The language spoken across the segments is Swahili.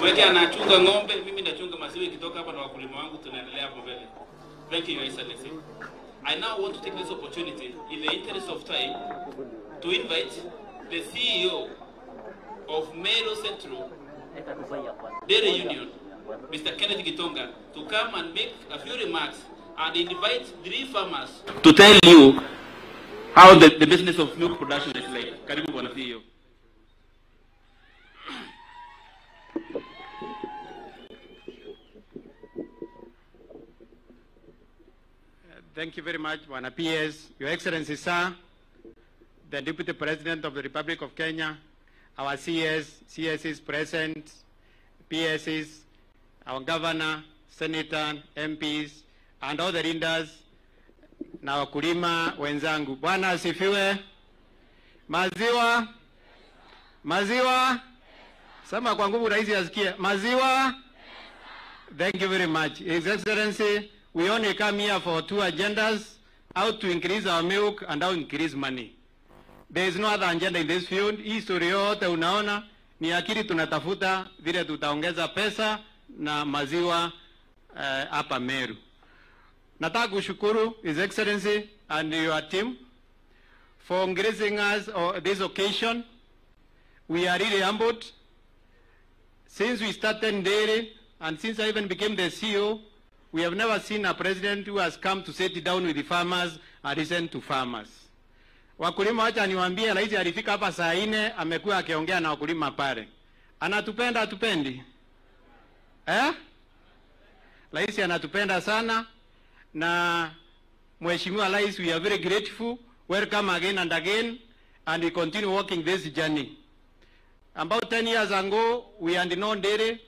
Mweke anachunga ng'ombe, mimi nachunga maziwa ikitoka hapa na wakulima wangu tunaendelea hapo mbele. Thank you, Your Excellency. I now want to take this opportunity, in the interest of time, to invite the CEO of Meru Central Dairy Union, Mr. Kenneth Gitonga, to come and make a few remarks and invite 3 farmers to tell you how the business of milk production is like. Karibu Bwana CEO. Thank you very much, Bwana PS. Your Excellency, sir, the Deputy President of the Republic of Kenya, our CSs present, PSs, our Governor, Senator, MPs, and all the leaders, na wakulima wenzangu. Bwana asifiwe. Maziwa? Maziwa? Sema kwa nguvu rais asikie. Maziwa? Thank you very much. His Excellency, we only come here for 2 agendas, how to increase our milk and how to increase money. There is no other agenda in this field. Hii story yote unaona ni akili tunatafuta vile tutaongeza pesa na maziwa hapa Meru. Nataka kushukuru His Excellency and your team for gracing us on this occasion. We are really humbled. Since we started dairy and since I even became the CEO, we have never seen a president who has come to sit down with the farmers and listen to farmers. Wakulima wacha niwaambie, rais alifika hapa saa 4 amekuwa akiongea na wakulima pale. Anatupenda atupendi? Rais anatupenda sana na Mheshimiwa Rais, we are very grateful. Welcome again and again, and we continue walking this journey. About 10 years ago, we had no dairy.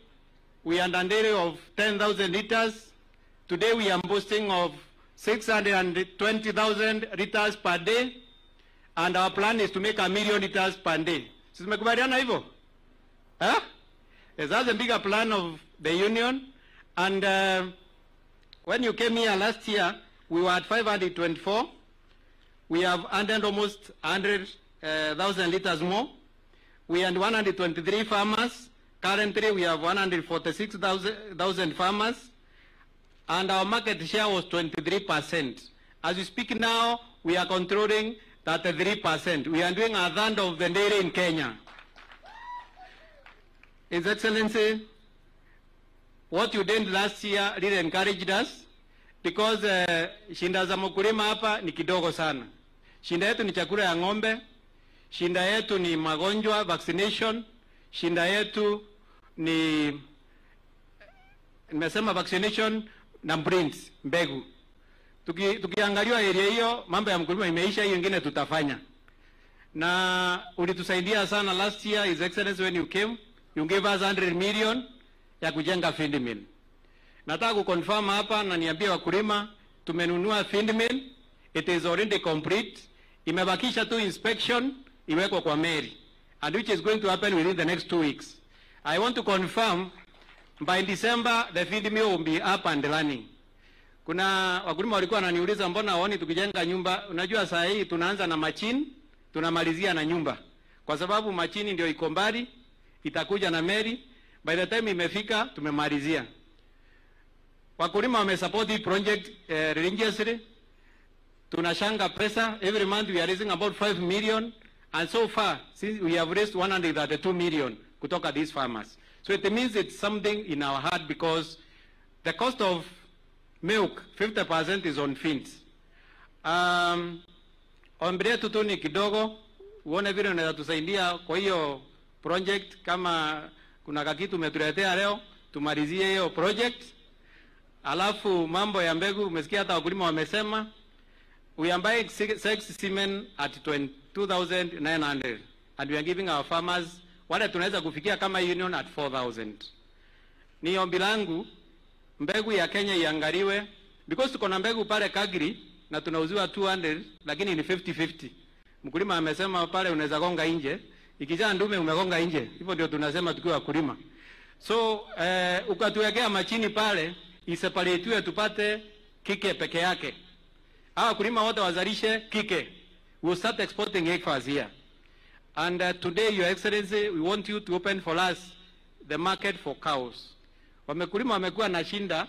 We had a dairy of 10,000 liters. Today we are boasting of 620,000 liters per day, and our plan is to make 1 million liters per day. Tumekubaliana hivyo? That's a bigger plan of the union. And when you came here last year, we were at 524. We have added almost 100,000 liters more. We had 123 farmers. Currently, we have 146,000 farmers. And our market share was 23%. As we speak now, we are controlling 33%. We are doing a third of the dairy in Kenya. His Excellency, what you did last year really encouraged us, because shinda za mkulima hapa ni kidogo sana. Shinda yetu ni chakula ya ng'ombe, shinda yetu ni magonjwa, vaccination, shinda yetu ni nimesema vaccination na breeds, mbegu. Tukiangalia area hiyo, mambo ya mkulima imeisha, hiyo nyingine tutafanya. Na ulitusaidia sana last year, His Excellency, when you came, you gave us 100 million ya kujenga feed mill. Nataka kuconfirm hapa na niambie wakulima, tumenunua feed mill, it is already complete. Imebakisha tu inspection iwekwe kwa Meri, and which is going to happen within the next 2 weeks. I want to confirm by December the feed mill will be up and running. Kuna wakulima walikuwa wananiuliza mbona haoni tukijenga nyumba. Unajua saa hii tunaanza na machine, tunamalizia na nyumba. Kwa sababu machine ndio iko mbali, itakuja na Meri. By the time imefika tumemalizia. Wakulima wamesupport hii project religiously. Tunashanga pesa. Every month we are raising about 5 million. And so far, since we have raised 132 million kutoka these farmers. So it means it's something in our heart, because the cost of milk, 50% is on feeds. Ombre tutu ni kidogo, uone vile unaweza tusaidia kwa hiyo project. Kama kuna kakitu umetuletea leo, tumalizie hiyo project. Alafu mambo ya mbegu, umesikia hata wakulima wamesema, we are buying 6 semen at 22,900, and we are giving our farmers wale tunaweza kufikia kama union at 4,000. Ni ombi langu mbegu ya Kenya iangaliwe, because tuko na mbegu pale Kagri na tunauziwa 200, lakini ni 50-50. Mkulima amesema pale unaweza gonga nje, ikijaa ndume umegonga nje. Hivyo ndio tunasema tukiwa wakulima. So ukatuwekea machini pale, iseparatiwe tupate kike peke yake. Hawa wakulima wote wazalishe kike. We will start exporting egg first here. And today, Your Excellency, we want you to open for us the market for cows. Wakulima wamekuwa na shinda,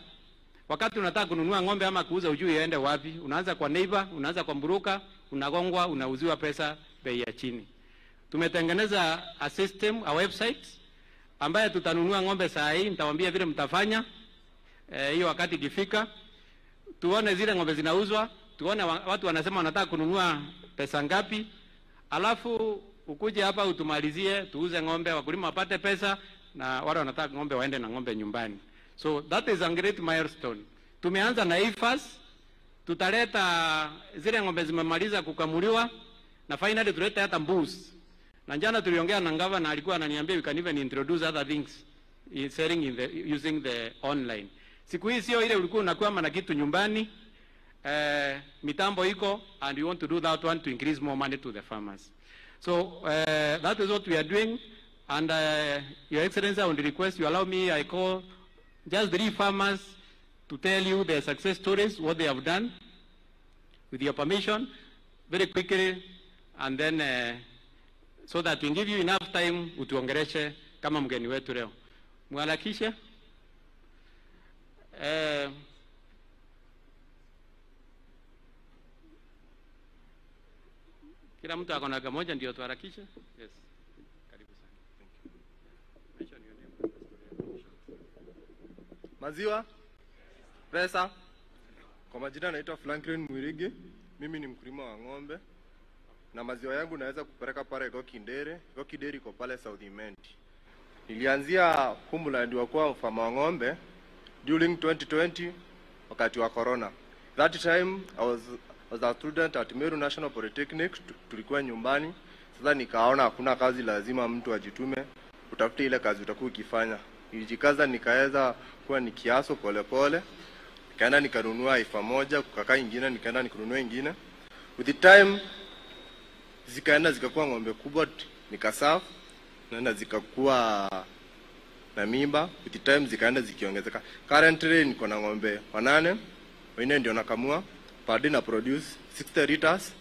wakati unataka kununua ng'ombe ama kuuza ujui iende wapi. Unaanza kwa neighbor, unaanza kwa mburuka, unagongwa, unauziwa pesa bei ya chini. Tumetengeneza a system, a website ambaye tutanunua ng'ombe saa hii, nitawaambia vile mtafanya hiyo wakati ikifika. Tuone zile ng'ombe zinauzwa, tuone watu wanasema wanataka kununua pesa ngapi. Alafu ukuje hapa utumalizie, tuuze ng'ombe, wakulima wapate pesa na wale wanataka ng'ombe waende na ng'ombe nyumbani. So that is a great milestone. Tumeanza na IFAS, tutaleta zile ng'ombe zimemaliza kukamuliwa na finally tuleta hata mbuzi. Na jana tuliongea na ngava na alikuwa ananiambia we can even introduce other things in selling using the online. Siku hii sio ile ulikuwa unakwama na kitu nyumbani. Mitambo iko and we want to do that one to increase more money to the farmers. So that is what we are doing. And Your Excellency, on the request you allow me, I call just 3 farmers to tell you their success stories, what they have done, with your permission, very quickly, and then so that we give you enough time utuongereshe kama mgeni wetu leo. Mwarakishe. Kila mtu akona kamoja ndio tuharakishe. Yes. Karibu sana. Mention your name. Maziwa, pesa. Kwa majina naitwa Franklin Mwirigi. Mimi ni mkulima wa ng'ombe. Na maziwa yangu naweza kupeleka pale Gokindere. Gokindere iko pale South Imenti. Nilianzia Homeland wa kwa farmer wa ng'ombe during 2020 wakati wa corona. That time I was a student at Meru National Polytechnic. Tulikuwa nyumbani. Sasa nikaona hakuna kazi, lazima mtu ajitume utafute ile kazi utakuwa ukifanya. Nilijikaza nikaweza kuwa nikiaso pole pole. Nikaenda nikanunua ifa moja, kukakaa nyingine nikaenda nikanunua nyingine. With the time zikaenda zikakuwa ng'ombe kubwa, nikasafu na zikakuwa na mimba. With the time zikaenda zikiongezeka. Currently niko na ng'ombe 8, wengine ndio nakamua. Per day na produce 60 liters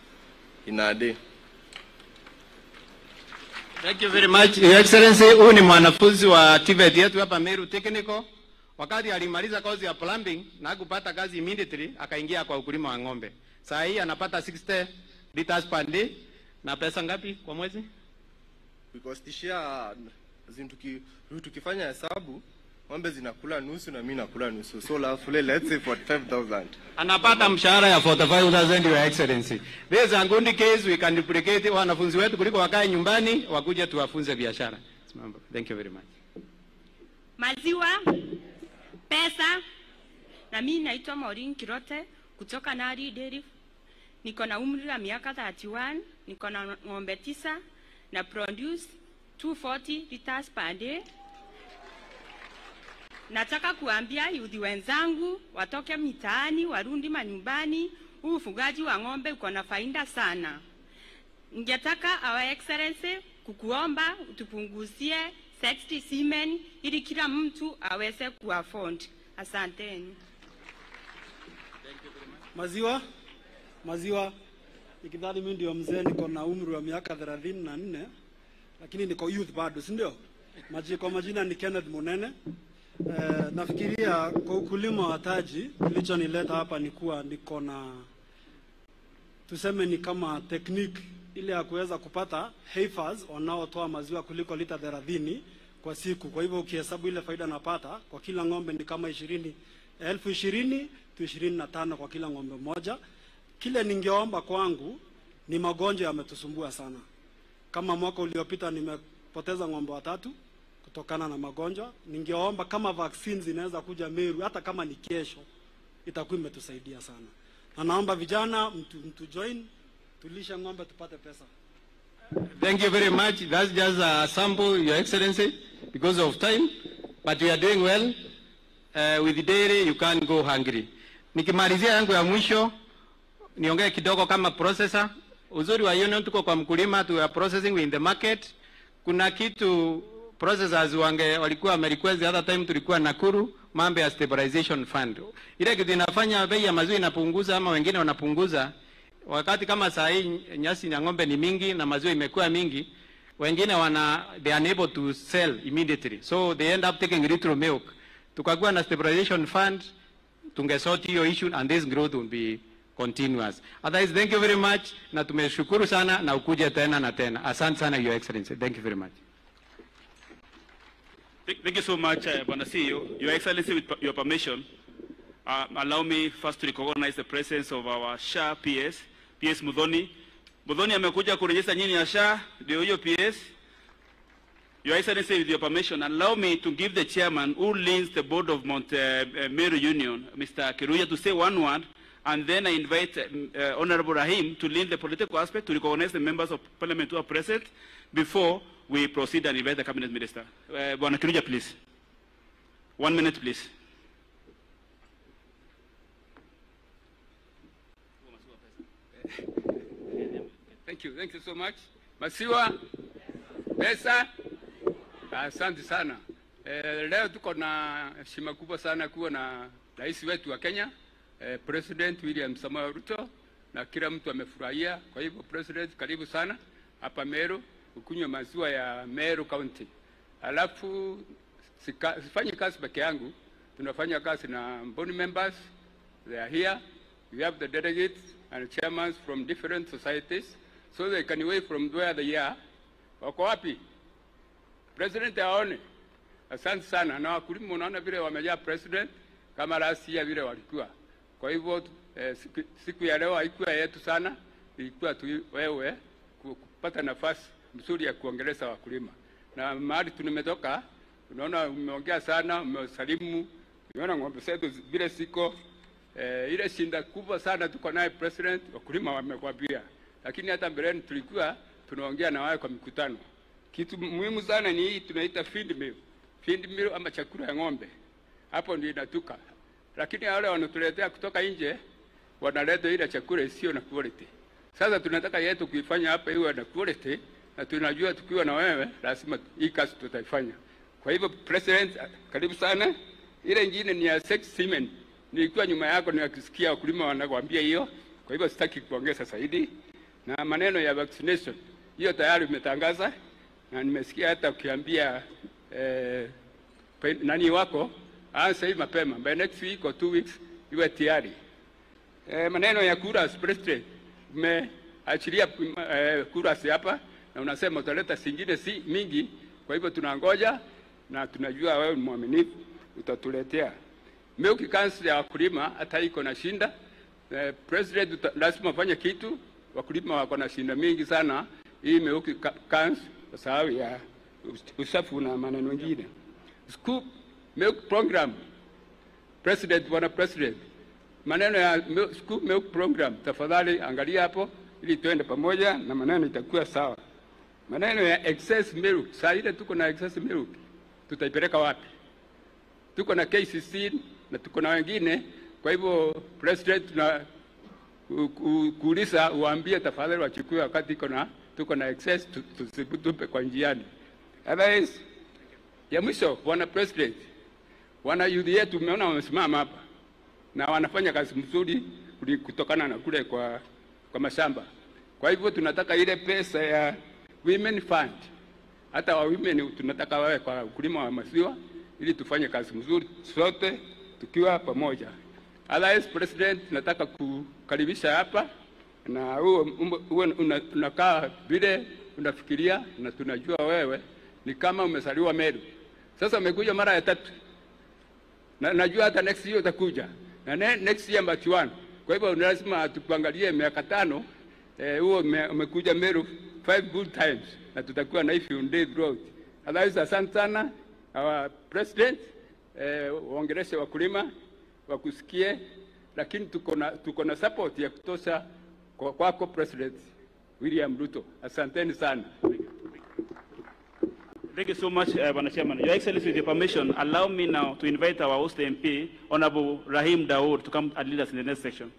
in a day. Thank you very much, Your Excellency. Huyu ni mwanafunzi wa TVET yetu hapa Meru Technical. Wakati alimaliza kozi ya plumbing na hakupata kazi immediately, akaingia kwa ukulima wa ng'ombe. Saa hii anapata 60 liters per day. Na pesa ngapi kwa mwezi? Because tishia tukifanya hesabu, ng'ombe zinakula nusu na mimi nakula nusu. So roughly let's say 45,000. Anapata mshahara ya 45,000, Your Excellency. This is a good case, we can duplicate wanafunzi wetu kuliko wakae nyumbani wakuja tuwafunze biashara. Thank you very much. Maziwa, pesa, na mimi naitwa Maureen Kirote kutoka Nari Dairy. Niko na umri wa miaka 31, niko na ng'ombe 9 na produce 240 liters per day. Nataka kuambia youth wenzangu watoke mitaani warudi manyumbani. Ufugaji wa ng'ombe uko na faida sana. Ningetaka Our Excellency kukuomba utupunguzie 60 semen ili kila mtu aweze kuafford. Asanteni. Maziwa nikidhani mimi ndio mzee, niko na umri wa miaka 34 lakini niko youth bado, si ndio? Kwa majina ni Kenneth Munene. Nafikiria kwa ukulima wa taji kilichonileta hapa ni kuwa niko na tuseme ni kama technique ile ya kuweza kupata heifers wanaotoa maziwa kuliko lita 30 kwa siku. Kwa hivyo ukihesabu ile faida napata kwa kila ng'ombe ni kama 20,000 to 25 kwa kila ng'ombe moja. Kile ningeomba kwangu ni magonjwa yametusumbua sana. Kama mwaka uliopita nimepoteza ng'ombe 3 kutokana na magonjwa. Ningeomba kama vaccines zinaweza kuja Meru hata kama ni kesho, itakuwa imetusaidia sana. Na naomba vijana mtu join tulisha ng'ombe tupate pesa. Thank you very much. That's just a sample, Your Excellency, because of time, but we are doing well. With the dairy you can't go hungry. Nikimalizia yangu ya mwisho niongee kidogo kama processor. Uzuri wa union tuko kwa mkulima, tu are processing in the market. Kuna kitu processors walikuwa wamerequest the other time tulikuwa Nakuru, mambo ya stabilization fund. Ile kitu inafanya bei ya maziwa inapunguza ama wengine wanapunguza. Wakati kama saa hii nyasi ya ng'ombe ni mingi na maziwa imekuwa mingi, wengine they are unable to sell immediately, so they end up taking little milk. Tukakuwa na stabilization fund, tungesort hiyo issue and this growth will be continuous. Otherwise, thank you very much, na tumeshukuru sana na ukuje tena na tena. Asante sana, Your Excellency. Thank you very much. Thank you so much, Bwana CEO. Your Excellency, with your permission, allow me first to recognize the presence of our SHA PS, PS Muthoni. Muthoni amekuja kurejeza nyinyi ya SHA, ndio hiyo PS. Your Excellency, with your permission, allow me to give the chairman who leads the board of Mount Meru Union, Mr. Kiruya, to say one word, and then I invite Honorable Rahim to lead the political aspect to recognize the members of parliament who are present before we proceed and invite the cabinet minister. Bwana Kiruya, please. 1 minute, please. Thank you so much. Masiwa, pesa, asante sana. Leo tuko na heshima kubwa sana kuwa na rais wetu wa Kenya, President William Samoei Ruto, na kila mtu amefurahia. Kwa hivyo President, karibu sana hapa Meru, ukunywe maziwa ya Meru County. Alafu sifanyi kazi peke yangu, tunafanya kazi na board members. They are here. We have the delegates and chairmen from different societies, so they can away from where they are. Wako wapi? President aone. Asante sana. Na wakulima unaona vile wamejaa president kama last year vile walikuwa. Kwa hivyo siku ya leo haikuwa yetu sana, ilikuwa tu wewe kupata nafasi mzuri ya kuongeleza wakulima. Na mahali tumetoka, unaona umeongea sana, umesalimu, unaona ng'ombe zetu vile siko ile shinda kubwa sana tuko naye president, wakulima wamekwambia. Lakini hata mbeleni tulikuwa tunaongea na wao kwa mikutano. Kitu muhimu sana ni hii tunaita feed mill. Feed mill ama chakula ya ng'ombe. Hapo ndio inatuka. Lakini wale wanatuletea kutoka nje wanaleta ile chakula isiyo na quality. Sasa tunataka yetu kuifanya hapa iwe na quality, na tunajua tukiwa na wewe lazima hii kazi tutaifanya. Kwa hivyo president, karibu sana. Ile nyingine ni ya sex semen. Nilikuwa nyuma yako nikisikia wakulima wanakuambia hiyo. Kwa hivyo sitaki kuongeza zaidi. Na maneno ya vaccination, hiyo tayari umetangaza, na nimesikia hata ukiambia nani wako aanze hivi mapema, by next week or 2 weeks iwe tayari. Maneno ya kura president, umeachilia kura hapa na unasema utaleta zingine si mingi. Kwa hivyo tunangoja na tunajua wewe ni mwaminifu, utatuletea. Milk Council ya wakulima hata iko na shinda. President lazima afanye kitu, wakulima wako na shinda mingi sana. Hii Milk Council kwa sababu ya usafu na maneno mengine. Scoop Milk Program, President, bwana President, maneno ya Scoop Milk Program, tafadhali angalia hapo ili tuende pamoja na maneno itakuwa sawa. Maneno ya excess milk, saa ile tuko na excess milk, tutaipeleka wapi? Tuko na KCC na tuko na wengine. Kwa hivyo President, na kuuliza uambie tafadhali wachukue wakati tuko na excess, tusitupe kwa njiani. Otherwise, ya mwisho, bwana President, wana youth yetu umeona wamesimama hapa na wanafanya kazi mzuri kutokana na kule kwa mashamba. Kwa hivyo tunataka ile pesa ya women fund, hata wa women tunataka wawe kwa ukulima wa maziwa ili tufanye kazi mzuri sote tukiwa pamoja. Otherwise, President, nataka kukaribisha hapa na unakaa vile unafikiria, na tunajua wewe ni kama umesaliwa Meru. Sasa umekuja mara ya 3. Na najua hata next year utakuja. Na next year but 1. Kwa hivyo lazima tukuangalie miaka 5 huo umekuja Meru 5 good times, na tutakuwa na if you did road. Otherwise, asante sana our President, waongeleshe wakulima wakusikie, lakini tuko na support ya kutosha kwako President William Ruto. Asanteni sana. Thank you so much, Bwana Chairman. Your Excellency, with your permission, allow me now to invite our host MP, Honorable Rahim Daud, to come and lead us in the next section.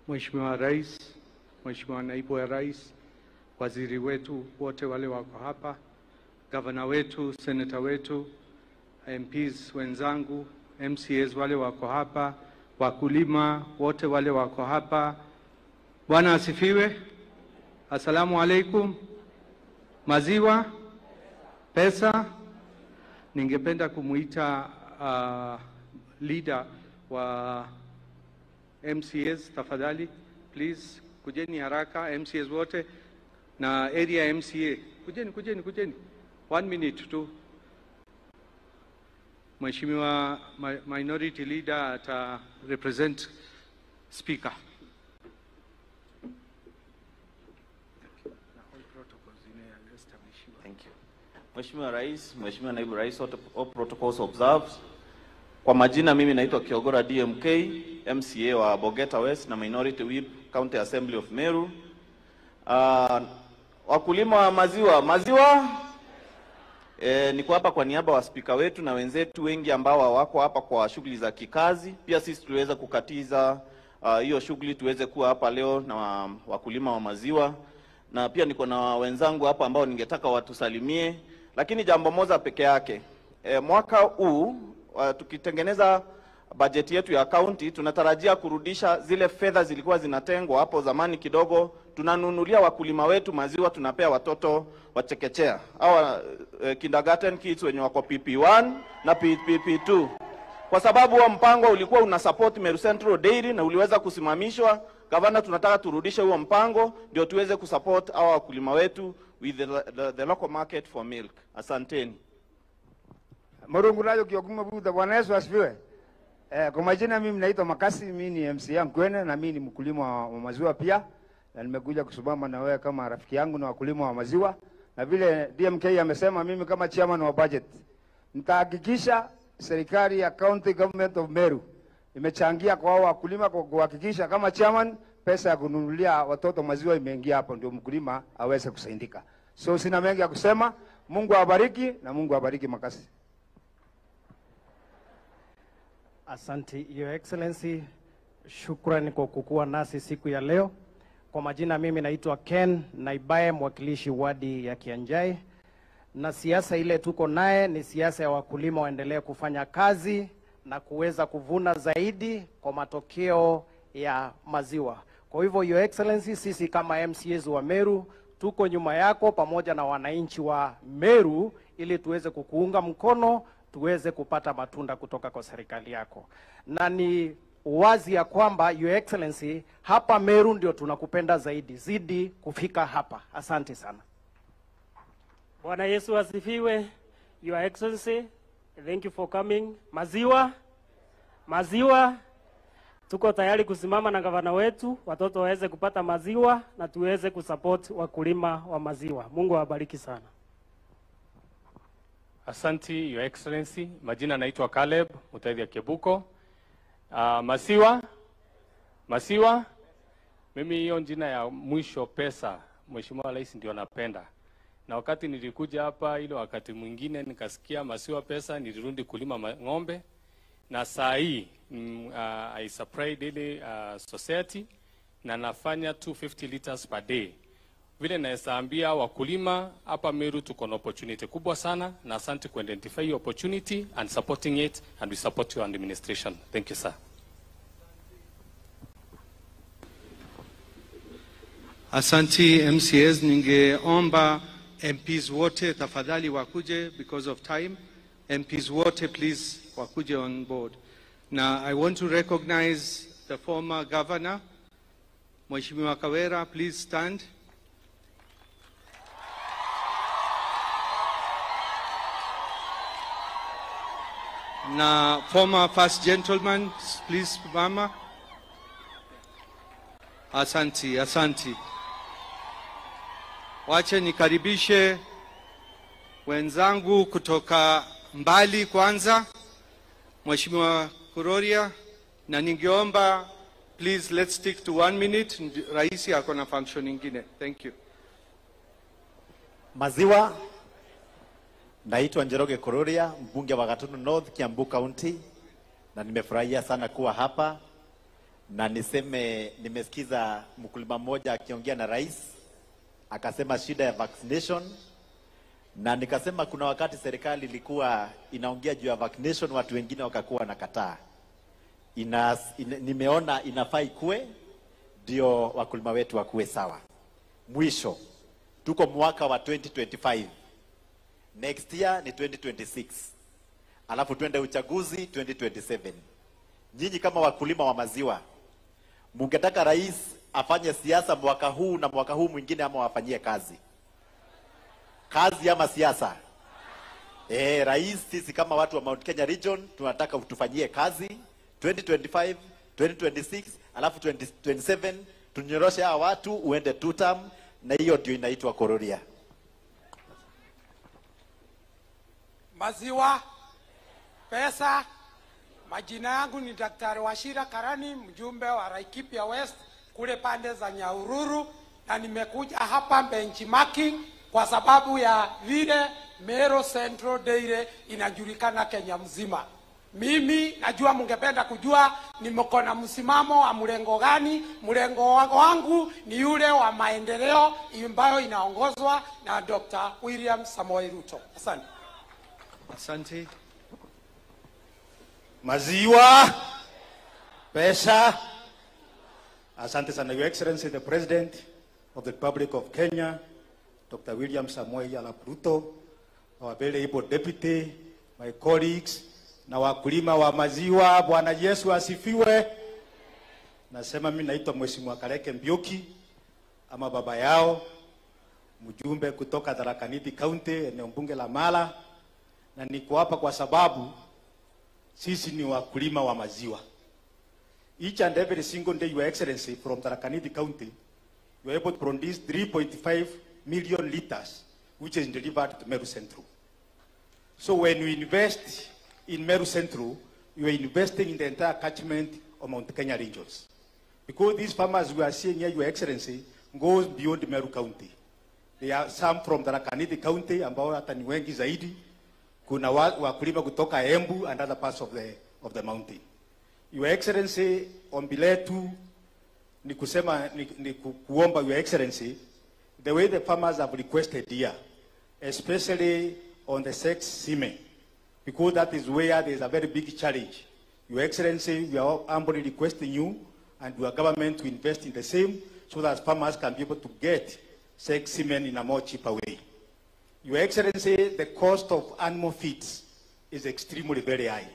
Mheshimiwa Rais, Mheshimiwa Naibu wa Rais, waziri wetu wote wale wako hapa, gavana wetu, senator wetu, MPs wenzangu, MCAs wale wako hapa, wakulima wote wale wako hapa. Bwana asifiwe. Asalamu alaikum. Maziwa, pesa. Ningependa kumuita leader wa MCAs tafadhali, please kujeni haraka MCAs wote na area MCA. Kujeni. 1 minute tu. Mheshimiwa minority leader ata represent speaker. Thank you. Mheshimiwa Rais, Mheshimiwa Naibu Rais, all protocols observed. Kwa majina mimi naitwa Kiogora DMK, MCA wa Bogeta West na Minority Whip, County Assembly of Meru. Wakulima wa maziwa niko hapa kwa niaba wa speaker wetu na wenzetu wengi ambao wako hapa kwa shughuli za kikazi. Pia sisi tuweza kukatiza hiyo shughuli tuweze kuwa hapa leo na wakulima wa maziwa. Na pia niko na wenzangu hapa ambao ningetaka watusalimie. Lakini jambo moja peke yake. Mwaka huu tukitengeneza bajeti yetu ya county tunatarajia kurudisha zile fedha zilikuwa zinatengwa hapo zamani kidogo. Tunanunulia wakulima wetu maziwa, tunapea watoto wa chekechea au kindergarten kids wenye wako PP1 na PP2. Kwa sababu wa mpango ulikuwa una support Meru Central Dairy na uliweza kusimamishwa, gavana tunataka turudishe huo mpango ndio tuweze kusupport hawa wakulima wetu with the local market for milk. Asanteni. Morungu nayo kiokuma buda. Bwana Yesu asifiwe. Kwa majina mimi naitwa Makasi, mimi ni MCA Nkwene na mimi ni mkulima wa maziwa pia. Na nimekuja kusimama na wewe kama rafiki yangu na wakulima wa maziwa. Na vile DMK amesema, mimi kama chairman wa budget nitahakikisha serikali ya County Government of Meru imechangia kwa wakulima kwa kuhakikisha kama chairman pesa ya kununulia watoto maziwa imeingia hapo ndio mkulima aweze kusaidika. So sina mengi ya kusema. Mungu awabariki na Mungu awabariki Makasi. Asante Your Excellency, shukrani kwa kukuwa nasi siku ya leo. Kwa majina mimi naitwa Ken Naibaye, mwakilishi wadi ya Kianjai. Na siasa ile tuko naye ni siasa ya wakulima waendelee kufanya kazi na kuweza kuvuna zaidi kwa matokeo ya maziwa. Kwa hivyo Your Excellency, sisi kama MCAs wa Meru tuko nyuma yako pamoja na wananchi wa Meru ili tuweze kukuunga mkono, tuweze kupata matunda kutoka kwa serikali yako. Na ni wazi ya kwamba Your Excellency, hapa Meru ndio tunakupenda zaidi, zidi kufika hapa. Asante sana. Bwana Yesu asifiwe. Your Excellency, thank you for coming. Maziwa, tuko tayari kusimama na gavana wetu, watoto waweze kupata maziwa na tuweze kusupport wakulima wa maziwa. Mungu awabariki sana. Asante Your Excellency, majina naitwa Caleb Mutaithia Kebuko. Masiwa, mimi hiyo jina ya mwisho pesa, Mheshimiwa Rais ndio napenda. Na wakati nilikuja hapa ile wakati mwingine nikasikia maziwa pesa, nilirudi kulima ng'ombe. Na saa hii I supply daily society na nafanya 250 liters per day. Vile naesaambia wakulima hapa Meru tuko na opportunity kubwa sana, na asante ku identify your opportunity and supporting it, and we support your administration. Thank you sir. Asante MCAs, ningeomba MPs wote tafadhali wakuje because of time. MPs wote please wakuje on board. Now I want to recognize the former governor, Mheshimiwa Kawera, please stand. Na former first gentleman, please mama. Asante. Wache nikaribishe wenzangu kutoka mbali kwanza, Mheshimiwa Kuroria, na ningeomba please let's stick to 1 minute. Raisi ako na function nyingine. Thank you. Maziwa, naitwa Njoroge Kuroria, mbunge wa Gatundu North, Kiambu County, na nimefurahia sana kuwa hapa. Na niseme nimesikiza mkulima mmoja akiongea na rais akasema shida ya vaccination, na nikasema kuna wakati serikali ilikuwa inaongea juu ya vaccination, watu wengine wakakuwa nakataa. Nimeona inafaa ikue ndio wakulima wetu wakuwe sawa. Mwisho, tuko mwaka wa 2025. Next year ni 2026. Alafu tuende uchaguzi 2027. Nyinyi kama wakulima wa maziwa, mungetaka rais afanye siasa mwaka huu na mwaka huu mwingine, ama wafanyie kazi? Kazi ama siasa? Rais, sisi kama watu wa Mount Kenya region tunataka utufanyie kazi 2025, 2026, alafu 2027 tunyoroshe hawa watu uende 2 term, na hiyo ndio inaitwa Kororia. Maziwa, pesa. Majina yangu ni Daktari Wachira Karani, mjumbe wa Laikipia West kule pande za Nyahururu, na nimekuja hapa benchmarking kwa sababu ya vile Meru Central Dairy inajulikana Kenya mzima. Mimi najua mungependa kujua nimeko na msimamo wa mlengo gani. Mlengo wangu ni yule wa maendeleo ambayo inaongozwa na Dr. William Samoei Ruto. Asante. Asante. Maziwa, pesa. Asante sana, Your Excellency the President of the Republic of Kenya, Dr. William Samoei Arap Ruto, our very able deputy, my colleagues, na wakulima wa maziwa. Bwana Yesu asifiwe. Nasema mimi naitwa Mheshimiwa Kareke Mbiuki ama baba yao, mjumbe kutoka Tharaka Nithi County, eneo bunge la Mala, na niko hapa kwa sababu sisi ni wakulima wa maziwa. Each and every single day, Your Excellency, from Tharaka Nithi County, you are able to produce 3.5 million liters, which is delivered to Meru Central. So when you invest in Meru Central, you are investing in the entire catchment of Mount Kenya regions. Because these farmers we are seeing here, Your Excellency, goes beyond Meru County. There are some from Tharaka Nithi County, ambao hata ni wengi zaidi. Kuna wakulima kutoka Embu and other parts of the mountain. Your Excellency, ombi letu ni kusema ni kuomba Your Excellency, the way the farmers have requested here, especially on the sex semen, because that is where there is a very big challenge. Your Excellency, we are humbly requesting you and your government to invest in the same, so that farmers can be able to get sex semen in a more cheaper way. Your Excellency, the cost of animal feeds is extremely very high.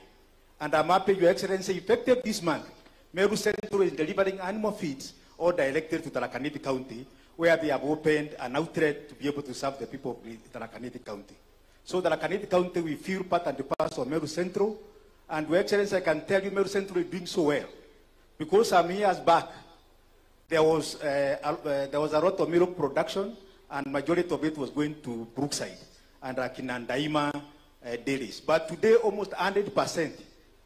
And I'm happy, Your Excellency, effective this month, Meru Central is delivering animal feeds all directed to Tharaka Nithi County, where they have opened an outlet to be able to serve the people of Tharaka Nithi County. So Tharaka Nithi County, we feel part and parcel of Meru Central. And Your Excellency, I can tell you Meru Central is doing so well. Because some years back, there was a lot of milk production, and majority of it was going to Brookside and Akinandaima dairies. But today, almost 100%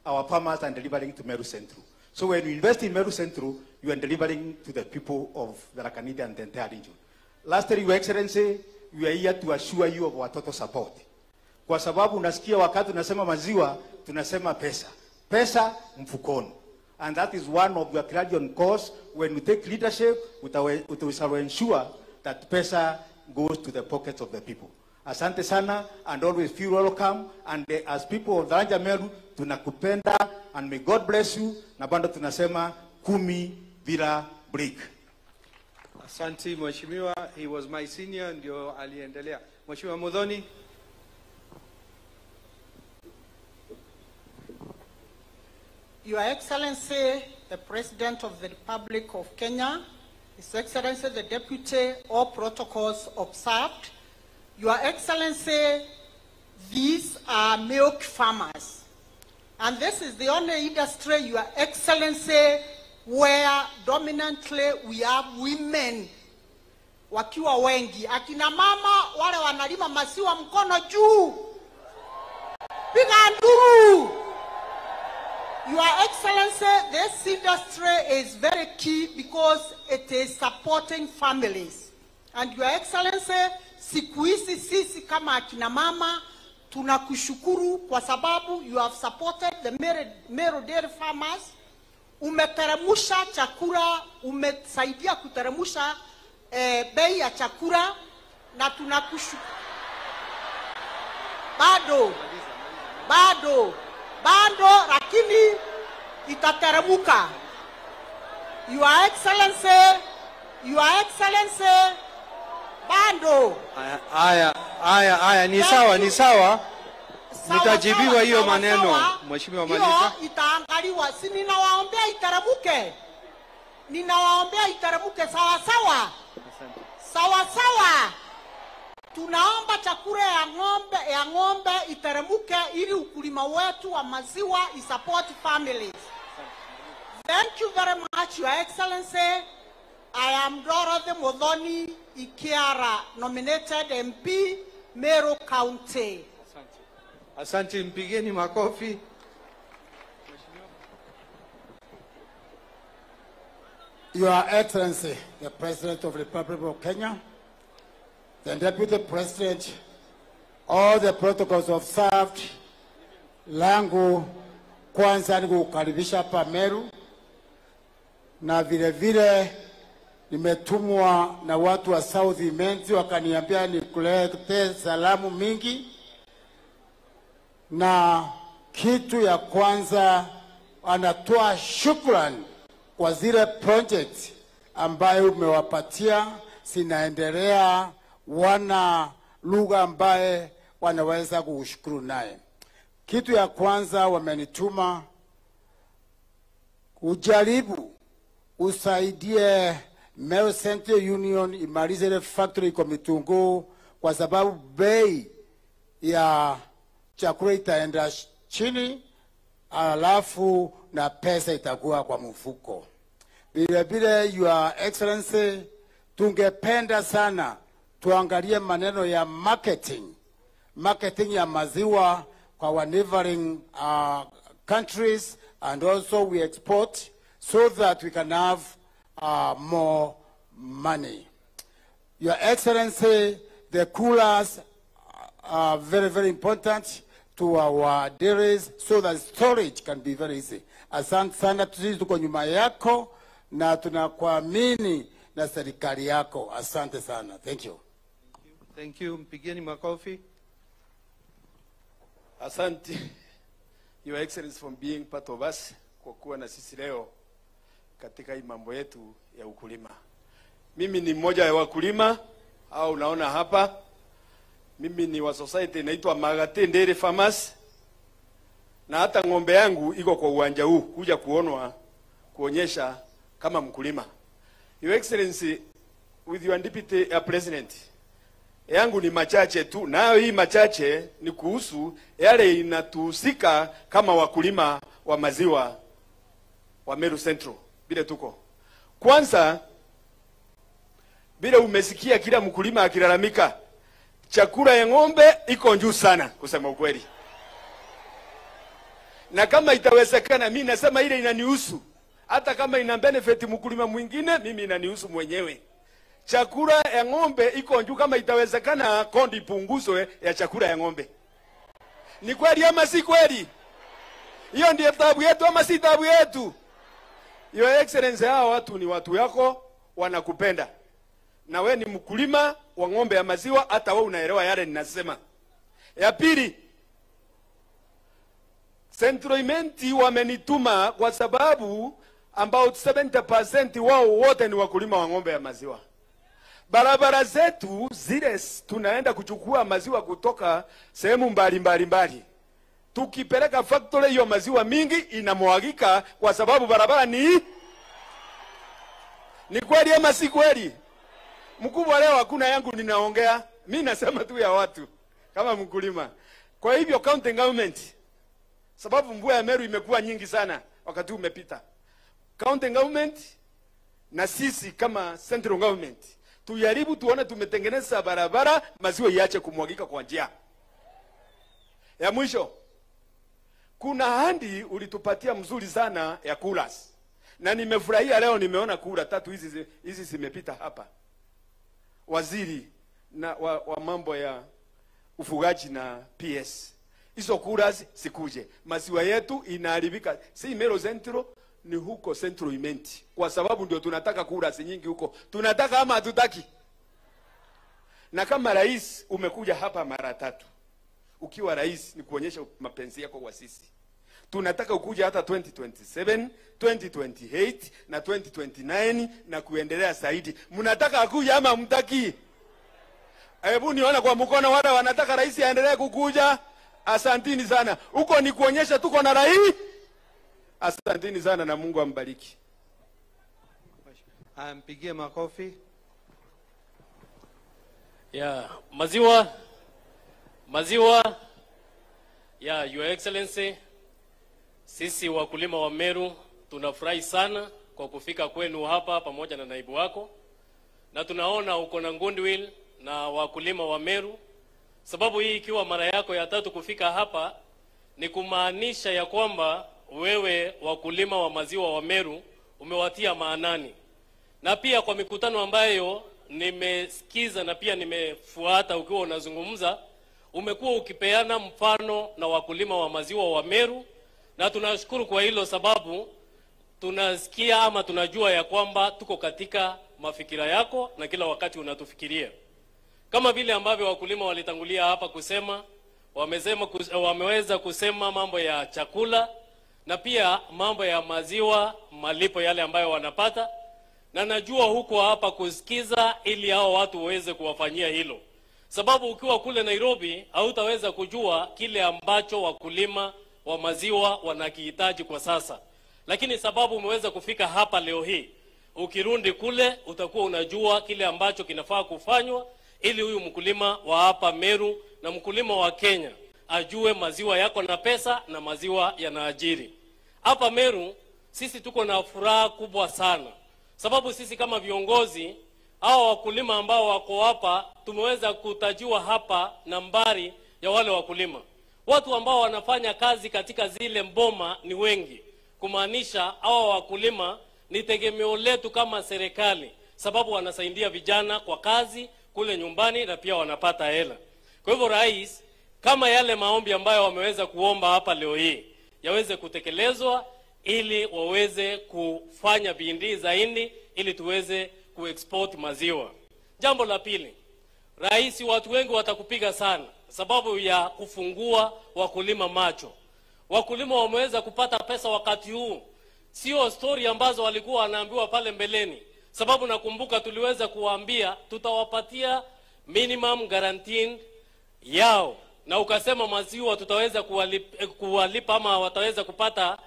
our farmers are delivering to Meru Central. So when you invest in Meru Central, you are delivering to the people of the Tharaka Nithi and the entire region. Lastly, Your Excellency, we are here to assure you of our total support. Kwa sababu unasikia wakati tunasema maziwa, tunasema pesa. Pesa mfukoni. And that is one of your clarion cause. When we take leadership, we shall ensure that pesa goes to the pockets of the people. Asante sana, and always feel welcome. And as people of Daraja Meru, tunakupenda, and may God bless you. Na bado tunasema kumi bila break. Asante Mheshimiwa, he was my senior, ndio aliendelea. Mheshimiwa Muthoni. Your Excellency, the President of the Republic of Kenya, His Excellency, the Deputy, all protocols observed. Your Excellency, these are milk farmers. And this is the only industry, Your Excellency, where dominantly we have women wakiwa wengi. Akina mama wale wanalima maziwa mkono juu. Piga nduru. Your Excellency, this industry is very key because it is supporting families. And Your Excellency, siku hizi sisi kama akina mama tunakushukuru kwa sababu you have supported the Meru dairy farmers. Umeteremusha chakula, umesaidia kuteremusha bei ya chakula na tunakushukuru. Bado lakini itateremuka. Your Excellency, bado. Aya, ni sawa. Nitajibiwa hiyo maneno, Mheshimiwa Malisa. Hiyo itaangaliwa. Si ninawaombea iteremuke sawa. Tunaomba chakula ya ng'ombe iteremuke ili ukulima wetu wa maziwa isupport families. Thank you very much, Your Excellency. I am Dorothy Muthoni Ikiara, nominated MP, Meru County. Asante, mpigeni makofi. Your Excellency, the President of the Republic of Kenya, the Deputy President, all the protocols observed, langu kwanza ni kukaribisha hapa Meru, na vile vile nimetumwa na watu wa South Immense wakaniambia nikulete salamu mingi, na kitu ya kwanza anatoa shukrani kwa zile project ambayo umewapatia zinaendelea, wana lugha ambaye wanaweza kushukuru naye. Kitu ya kwanza wamenituma ujaribu usaidie Meru Central Union imalize ile factory kwa Mitungu, kwa sababu bei ya chakula itaenda chini, alafu na pesa itakuwa kwa mfuko. Vile vile, Your Excellency, tungependa sana tuangalie maneno ya marketing ya maziwa kwa our neighboring countries, and also we export so that we can have more money. Your Excellency, the coolers are very, very important to our dairies so that storage can be very easy. Asante sana, sisi tuko nyuma yako na tunakuamini na serikali yako. Asante sana. Thank you. Thank you. Mpigeni makofi. Asante, Your Excellency, for being part of us, kwa kuwa na sisi leo katika hii mambo yetu ya ukulima. Mimi ni mmoja ya wakulima, au unaona hapa, mimi ni wa society inaitwa Magate Dairy Farmers, na hata ng'ombe yangu iko kwa uwanja huu kuja kuonwa, kuonyesha kama mkulima. Your Excellency, with your Deputy President, yangu ni machache tu, nayo hii machache ni kuhusu yale inatuhusika kama wakulima wa maziwa wa Meru Central. Bila tuko kwanza, bila umesikia kila mkulima akilalamika chakula ya ng'ombe iko juu sana, kusema ukweli. Na kama itawezekana, mimi nasema ile inanihusu, hata kama ina benefit mkulima mwingine, mimi inanihusu mwenyewe. Chakula ya ng'ombe iko juu, kama itawezekana kondi punguzwe ya chakula ya ng'ombe. Ni kweli ama si kweli? Hiyo ndiyo tabu yetu ama si tabu yetu? Your Excellency, hao watu ni watu yako, wanakupenda. Na we ni mkulima wa ng'ombe ya maziwa, hata wewe unaelewa yale ninasema. Ya pili, Central Immense wamenituma kwa sababu about 70% wao wote ni wakulima wa ng'ombe ya maziwa. Barabara zetu zile tunaenda kuchukua maziwa kutoka sehemu mbali. Tukipeleka factory, hiyo maziwa mingi inamwagika kwa sababu barabara ni kweli ama si kweli? Mkubwa, leo hakuna yangu ninaongea, mimi nasema tu ya watu kama mkulima. Kwa hivyo county government, sababu mvua ya Meru imekuwa nyingi sana wakati umepita, county government na sisi kama central government tujaribu tuone tumetengeneza barabara, maziwa iache kumwagika kwa njia. Ya mwisho, kuna handi ulitupatia mzuri sana ya coolers, na nimefurahia leo nimeona kura 3 hizi zimepita hapa. Waziri na wa mambo ya ufugaji na PS, hizo coolers sikuje, maziwa yetu inaharibika. Si Meru Central, ni huko Central Imenti, kwa sababu ndio tunataka kura nyingi huko. Tunataka ama hatutaki? Na kama rais umekuja hapa mara 3, ukiwa rais ni kuonyesha mapenzi yako kwa sisi. Tunataka ukuja hata 2027, 2028 na 2029 na kuendelea zaidi. Mnataka akuja ama mtaki? Hebu niona kwa mkono wale wanataka rais aendelee kukuja. Asantini sana. Huko ni kuonyesha tuko na rais. Asantini sana na Mungu ambariki. Mpigie makofi. Maziwa Your Excellency, sisi wakulima wa Meru tunafurahi sana kwa kufika kwenu hapa pamoja na naibu wako, na tunaona uko na goodwill na wakulima wa Meru. Sababu hii ikiwa mara yako ya 3 kufika hapa, ni kumaanisha ya kwamba wewe wakulima wa maziwa wa Meru umewatia maanani. Na pia kwa mikutano ambayo nimesikiza na pia nimefuata ukiwa unazungumza, umekuwa ukipeana mfano na wakulima wa maziwa wa Meru, na tunashukuru kwa hilo, sababu tunasikia ama tunajua ya kwamba tuko katika mafikira yako na kila wakati unatufikiria. Kama vile ambavyo wakulima walitangulia hapa kusema, wameweza kusema mambo ya chakula na pia mambo ya maziwa, malipo yale ambayo wanapata, na najua huko hapa kusikiza ili hao watu waweze kuwafanyia hilo. Sababu ukiwa kule Nairobi hautaweza kujua kile ambacho wakulima wa maziwa wanakihitaji kwa sasa. Lakini sababu umeweza kufika hapa leo hii, ukirundi kule utakuwa unajua kile ambacho kinafaa kufanywa ili huyu mkulima wa hapa Meru na mkulima wa Kenya ajue maziwa yako na pesa na maziwa yanaajiri. Hapa Meru sisi tuko na furaha kubwa sana, sababu sisi kama viongozi hao wakulima ambao wako hapa tumeweza kutajiwa hapa nambari ya wale wakulima. Watu ambao wanafanya kazi katika zile mboma ni wengi, kumaanisha hao wakulima ni tegemeo letu kama serikali, sababu wanasaidia vijana kwa kazi kule nyumbani na pia wanapata hela. Kwa hivyo rais, kama yale maombi ambayo wameweza kuomba hapa leo hii yaweze kutekelezwa ili waweze kufanya bidii zaidi ili tuweze kuexport maziwa. Jambo la pili, rais, watu wengi watakupiga sana sababu ya kufungua wakulima macho. Wakulima wameweza kupata pesa wakati huu, sio story ambazo walikuwa wanaambiwa pale mbeleni. Sababu nakumbuka tuliweza kuwaambia tutawapatia minimum guarantee yao, na ukasema maziwa tutaweza kuwalipa ama wataweza kupata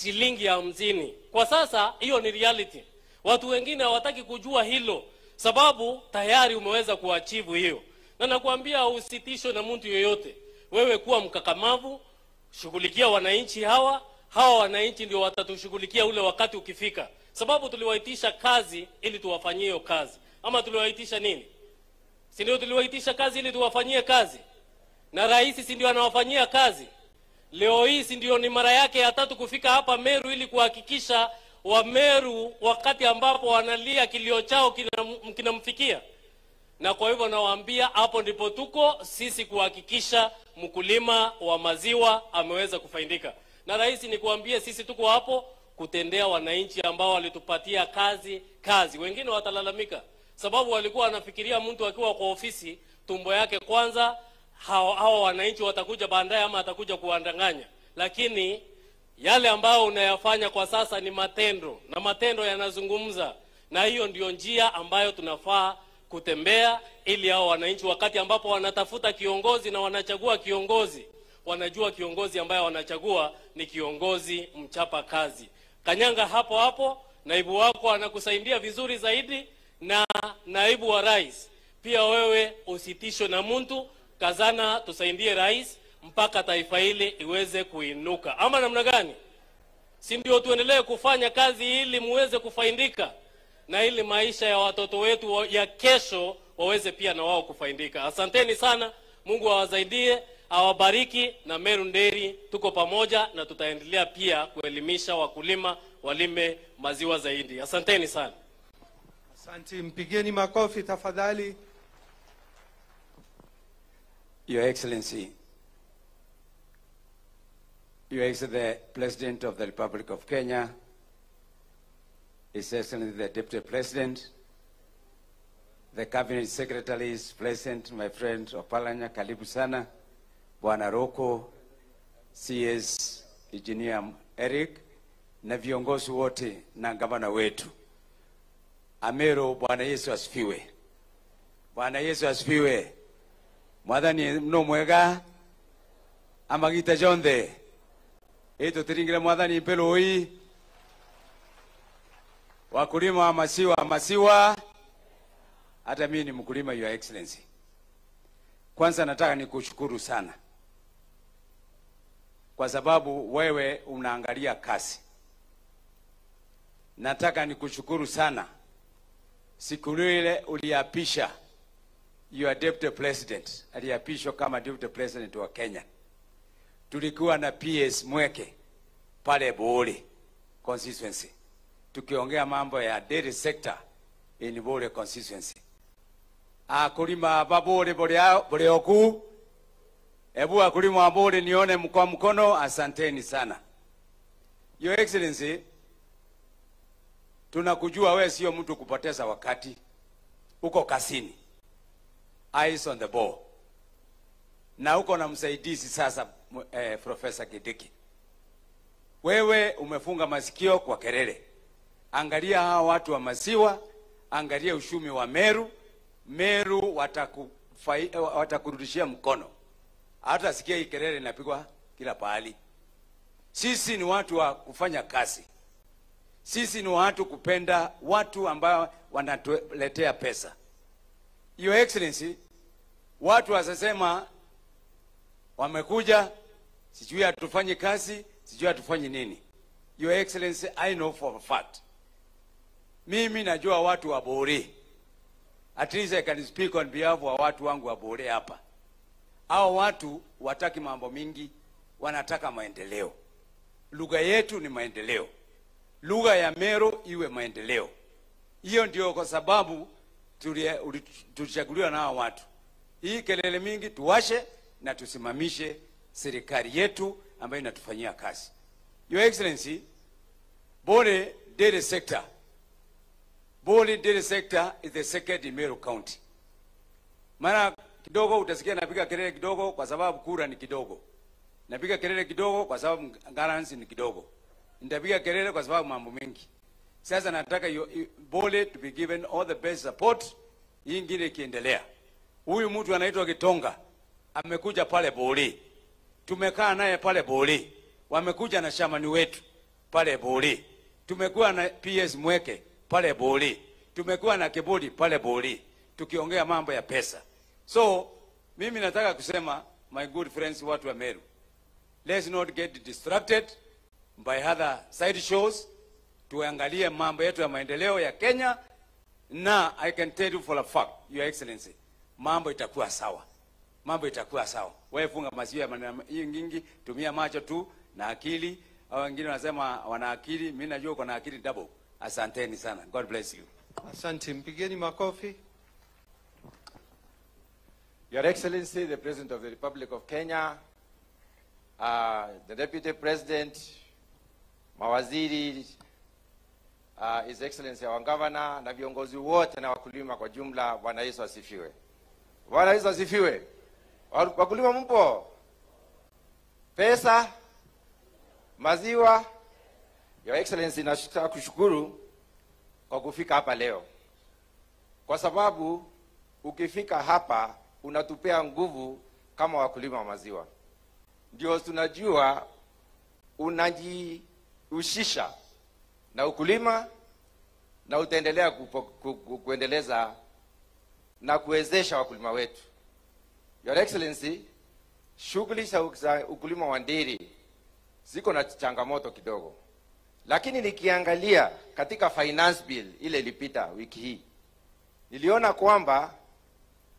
shilingi 50. Kwa sasa hiyo ni reality. Watu wengine hawataki kujua hilo, sababu tayari umeweza kuachieve hiyo. Na nakwambia usitishwe na mtu yoyote. Wewe kuwa mkakamavu, shughulikia wananchi hawa wananchi ndio watatushughulikia ule wakati ukifika. Sababu tuliwaitisha kazi ili tuwafanyie hiyo kazi. Ama tuliwaitisha nini? Si ndio tuliwaitisha kazi ili tuwafanyie kazi? Na rais si ndio anawafanyia kazi? Leo hii si ndio ni mara yake ya 3 kufika hapa Meru ili kuhakikisha wa Meru wakati ambapo wanalia kilio chao kinamfikia. Na kwa hivyo nawaambia hapo ndipo tuko sisi kuhakikisha mkulima wa maziwa ameweza kufaidika. Na rais, ni kuambia sisi tuko hapo kutendea wananchi ambao walitupatia kazi. Wengine watalalamika sababu walikuwa wanafikiria mtu akiwa kwa ofisi tumbo yake kwanza, hao wananchi watakuja baadaye ama atakuja kuandanganya. Lakini yale ambao unayafanya kwa sasa ni matendo, na matendo yanazungumza, na hiyo ndio njia ambayo tunafaa kutembea ili hao wananchi wakati ambapo wanatafuta kiongozi na wanachagua kiongozi, wanajua kiongozi ambaye wanachagua ni kiongozi mchapa kazi. Kanyanga hapo, naibu wako anakusaidia vizuri zaidi, na naibu wa rais pia wewe usitishwe na mtu, kazana tusaidie rais mpaka taifa hili iweze kuinuka. Ama namna gani? Si ndio tuendelee kufanya kazi ili muweze kufaidika na ili maisha ya watoto wetu ya kesho waweze pia na wao kufaidika. Asanteni sana, Mungu awasaidie, awabariki, na Meru Dairy tuko pamoja na tutaendelea pia kuelimisha wakulima walime maziwa zaidi. Asanteni sana. Asante, mpigeni makofi tafadhali. Your Excellency, the President of the Republic of Kenya, His Excellency the Deputy President, the Cabinet Secretaries present, my friend Opalanya, karibu sana, Bwana Roko, CS Engineer Eric, na viongozi wote na gavana wetu. Amero, Bwana Yesu asifiwe. Bwana Yesu asifiwe. Mwathani mno mwega, amagita jonde. Eto tiringile mwathani mpelo hii. Wakulima wa masiwa, hata mimi ni mkulima, Your Excellency. Kwanza nataka nikushukuru sana, kwa sababu wewe unaangalia kasi. Nataka nikushukuru sana, siku ile uliapisha your Deputy President, aliapishwa kama Deputy President wa Kenya. Tulikuwa na PS Mweke pale Bole constituency, tukiongea mambo ya dairy sector in Bole constituency. Akulima babole bole oku, ebu akulima wa Bole nione mkoa mkono, asanteni sana. Your Excellency, tunakujua wewe sio mtu kupoteza wakati, uko kasini, eyes on the ball, na uko na msaidizi sasa, Professor Kidiki. Wewe umefunga masikio kwa kelele. Angalia hawa watu wa maziwa, angalia uchumi wa Meru watakurudishia mkono. Hata sikia hii kelele inapigwa kila pahali. Sisi ni watu wa kufanya kazi. Sisi ni watu kupenda watu ambao wanatuletea pesa. Your Excellency, watu wasema wamekuja, sijui atufanye kazi, sijui atufanye nini. Your Excellency, I know for a fact. Mimi najua watu wa Bore. At least I can speak on behalf wa watu wangu wa Bore hapa. Hao watu wataki mambo mingi, wanataka maendeleo. Lugha yetu ni maendeleo. Lugha ya Meru iwe maendeleo. Hiyo ndio kwa sababu tulichaguliwa na hao watu. Hii kelele mingi tuwashe na tusimamishe serikali yetu ambayo inatufanyia kazi. Your Excellency, Bole dairy sector. Bole dairy sector is the second in Meru County. Mara kidogo utasikia napiga kelele kidogo kwa sababu kura ni kidogo. Napiga kelele kidogo kwa sababu garansi ni kidogo. Nitapiga kelele kwa sababu mambo mengi. Sasa nataka Bole to be given all the best support. Hii ingine ikiendelea. Huyu mtu anaitwa Kitonga amekuja pale Bole. Tumekaa naye pale Bole. Wamekuja na shamani wetu pale Bole. Tumekuwa na PS Mweke pale Bole. Tumekuwa na Kibodi pale Bole. Tukiongea mambo ya pesa. So, mimi nataka kusema, my good friends, watu wa Meru, let's not get distracted by other side shows. Tuangalie mambo yetu ya maendeleo ya Kenya, na I can tell you for a fact, Your Excellency, mambo itakuwa sawa. Mambo itakuwa sawa. Wewe funga maziwa hii nyingi, tumia macho tu na akili. Hao wengine wanasema wana akili, mimi najua uko na akili double. Asanteni sana. God bless you. Asante, mpigeni makofi. Your Excellency, the President of the Republic of Kenya, the Deputy President, mawaziri, His Excellency our Governor, na viongozi wote na wakulima kwa jumla, Bwana Yesu asifiwe. Bwana Yesu asifiwe. Wakulima mpo? Pesa, maziwa. Your Excellency, nataka kushukuru kwa kufika hapa leo. Kwa sababu ukifika hapa unatupea nguvu kama wakulima wa maziwa. Ndio tunajua unajihusisha na ukulima na utaendelea kuendeleza na kuwezesha wakulima wetu. Your Excellency, shughuli za ukulima wa ndiri ziko na changamoto kidogo. Lakini nikiangalia katika finance bill ile ilipita wiki hii, niliona kwamba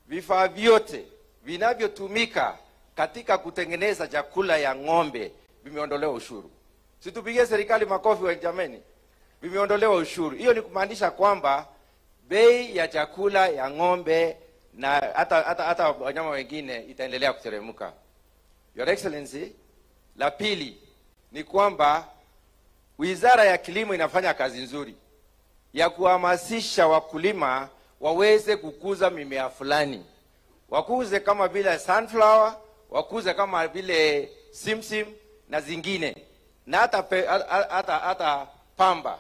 vifaa vyote vinavyotumika katika kutengeneza chakula ya ng'ombe vimeondolewa ushuru. Situpigie serikali makofi wa jameni. Vimeondolewa ushuru. Hiyo ni kumaanisha kwamba bei ya chakula ya ng'ombe na hata wanyama wengine itaendelea kuteremka. Your Excellency, la pili ni kwamba Wizara ya Kilimo inafanya kazi nzuri. ya kuhamasisha wakulima waweze kukuza mimea fulani, wakuze kama vile sunflower, wakuze kama vile simsim na zingine, na hata pamba.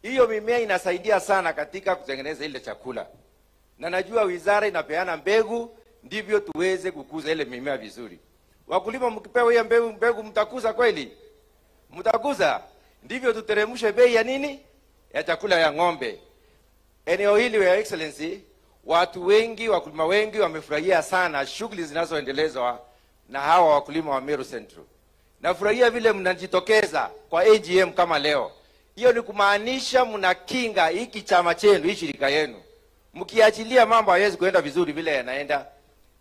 Hiyo mimea inasaidia sana katika kutengeneza ile chakula, na najua wizara inapeana mbegu, ndivyo tuweze kukuza ile mimea vizuri. Wakulima mkipewa hiyo mbegu mtakuza kweli? Mtakuza, ndivyo tuteremshe bei ya nini? Ya chakula ya ng'ombe. Eneo hili, Your Excellency, watu wengi, wakulima wengi wamefurahia sana shughuli zinazoendelezwa na hawa wakulima wa Meru Central. Nafurahia vile mnajitokeza kwa AGM kama leo. Hiyo ni kumaanisha mnakinga hiki chama chenu, hii shirika yenu. Mkiachilia mambo hayawezi kuenda vizuri vile yanaenda.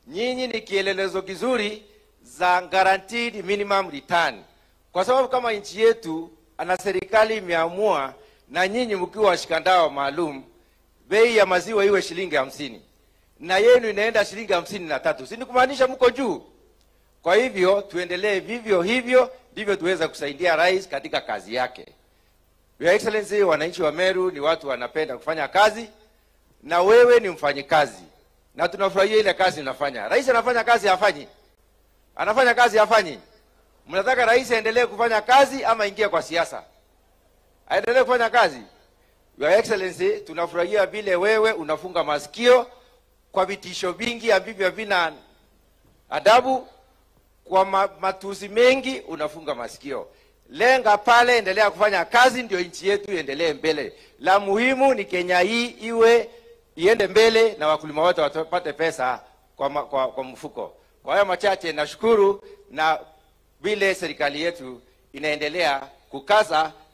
Nyinyi ni kielelezo kizuri za guaranteed minimum return. Kwa sababu kama nchi yetu ana serikali imeamua na nyinyi mkiwa washikandao maalum bei ya maziwa iwe shilingi 50 na yenu inaenda shilingi 53, si ni kumaanisha mko juu? Kwa hivyo tuendelee vivyo hivyo, ndivyo tuweza kusaidia rais katika kazi yake. Your Excellency, wananchi wa Meru ni watu wanapenda kufanya kazi, na wewe ni mfanyikazi, na tunafurahia ile kazi unafanya. Rais anafanya kazi hafanyi? Anafanya kazi hafanyi? Mnataka rais aendelee kufanya kazi ama ingie kwa siasa? Aendelee kufanya kazi. Your Excellency, tunafurahia vile wewe unafunga masikio kwa vitisho vingi ambavyo vina adabu, kwa matusi mengi unafunga masikio. Lenga pale, endelea kufanya kazi, ndio nchi yetu iendelee mbele. La muhimu ni Kenya hii iende mbele na wakulima wote wapate pesa kwa mfuko. Kwa haya machache nashukuru, na vile serikali yetu inaendelea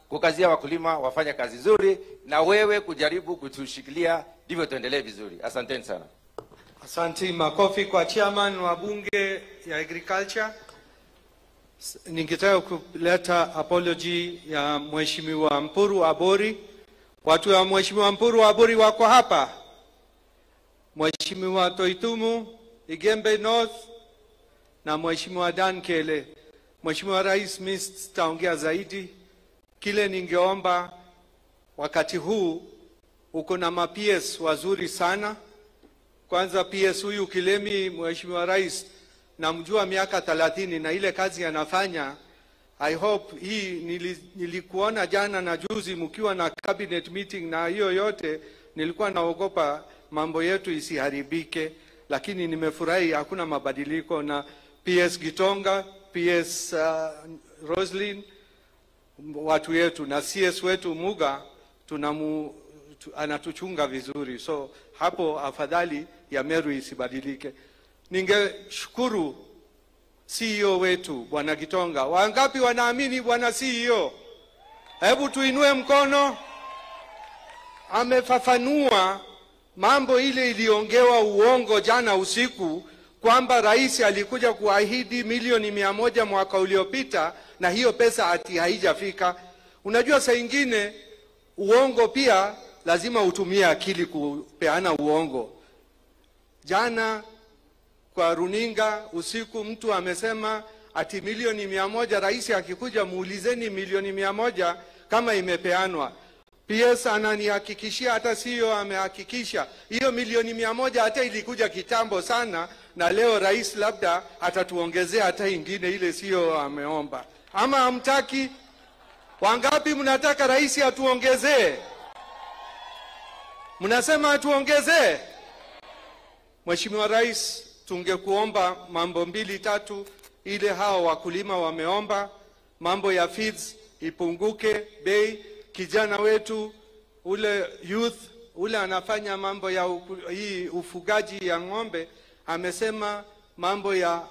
kukazia wakulima wafanye kazi nzuri, na wewe kujaribu kutushikilia, ndivyo tuendelee vizuri. Asanteni sana. Asante. Makofi kwa chairman wa bunge ya agriculture. Ningetaka kuleta apology ya Mheshimiwa Mpuru Abori. Watu wa Mheshimiwa Mpuru Abori wako hapa. Mheshimiwa Toitumu, Igembe North na Mheshimiwa Dan Kele. Mheshimiwa Rais, mimi sitaongea zaidi. Kile ningeomba wakati huu, uko na ma-PS wazuri sana. Kwanza PS huyu Kilemi, Mheshimiwa Rais, namjua miaka 30 na ile kazi anafanya. I hope hii nilikuona jana na juzi mkiwa na cabinet meeting, na hiyo yote nilikuwa naogopa mambo yetu isiharibike, lakini nimefurahi hakuna mabadiliko. Na PS Gitonga, PS Roslyn, watu yetu, na CS wetu Muga anatuchunga vizuri, so hapo afadhali ya Meru isibadilike. Ningeshukuru CEO wetu Bwana Gitonga. Wangapi wanaamini Bwana CEO? Hebu tuinue mkono. Amefafanua mambo ile iliongewa uongo jana usiku, kwamba rais alikuja kuahidi milioni 100 mwaka uliopita na hiyo pesa ati haijafika. Unajua saa ingine uongo pia lazima utumie akili kupeana uongo. Jana kwa runinga usiku mtu amesema ati milioni 100, rais akikuja muulizeni milioni 100 kama imepeanwa. PS ananihakikishia, hata CEO amehakikisha hiyo milioni 100 hata ilikuja kitambo sana, na leo rais labda atatuongezea hata ingine ile CEO ameomba. Ama hamtaki? Wangapi mnataka rais atuongezee? Mnasema atuongezee? Mheshimiwa Rais, tungekuomba mambo 2-3 ile hao wakulima wameomba. Mambo ya feeds ipunguke bei. Kijana wetu ule youth ule anafanya mambo ya hii ufugaji ya ng'ombe, amesema mambo ya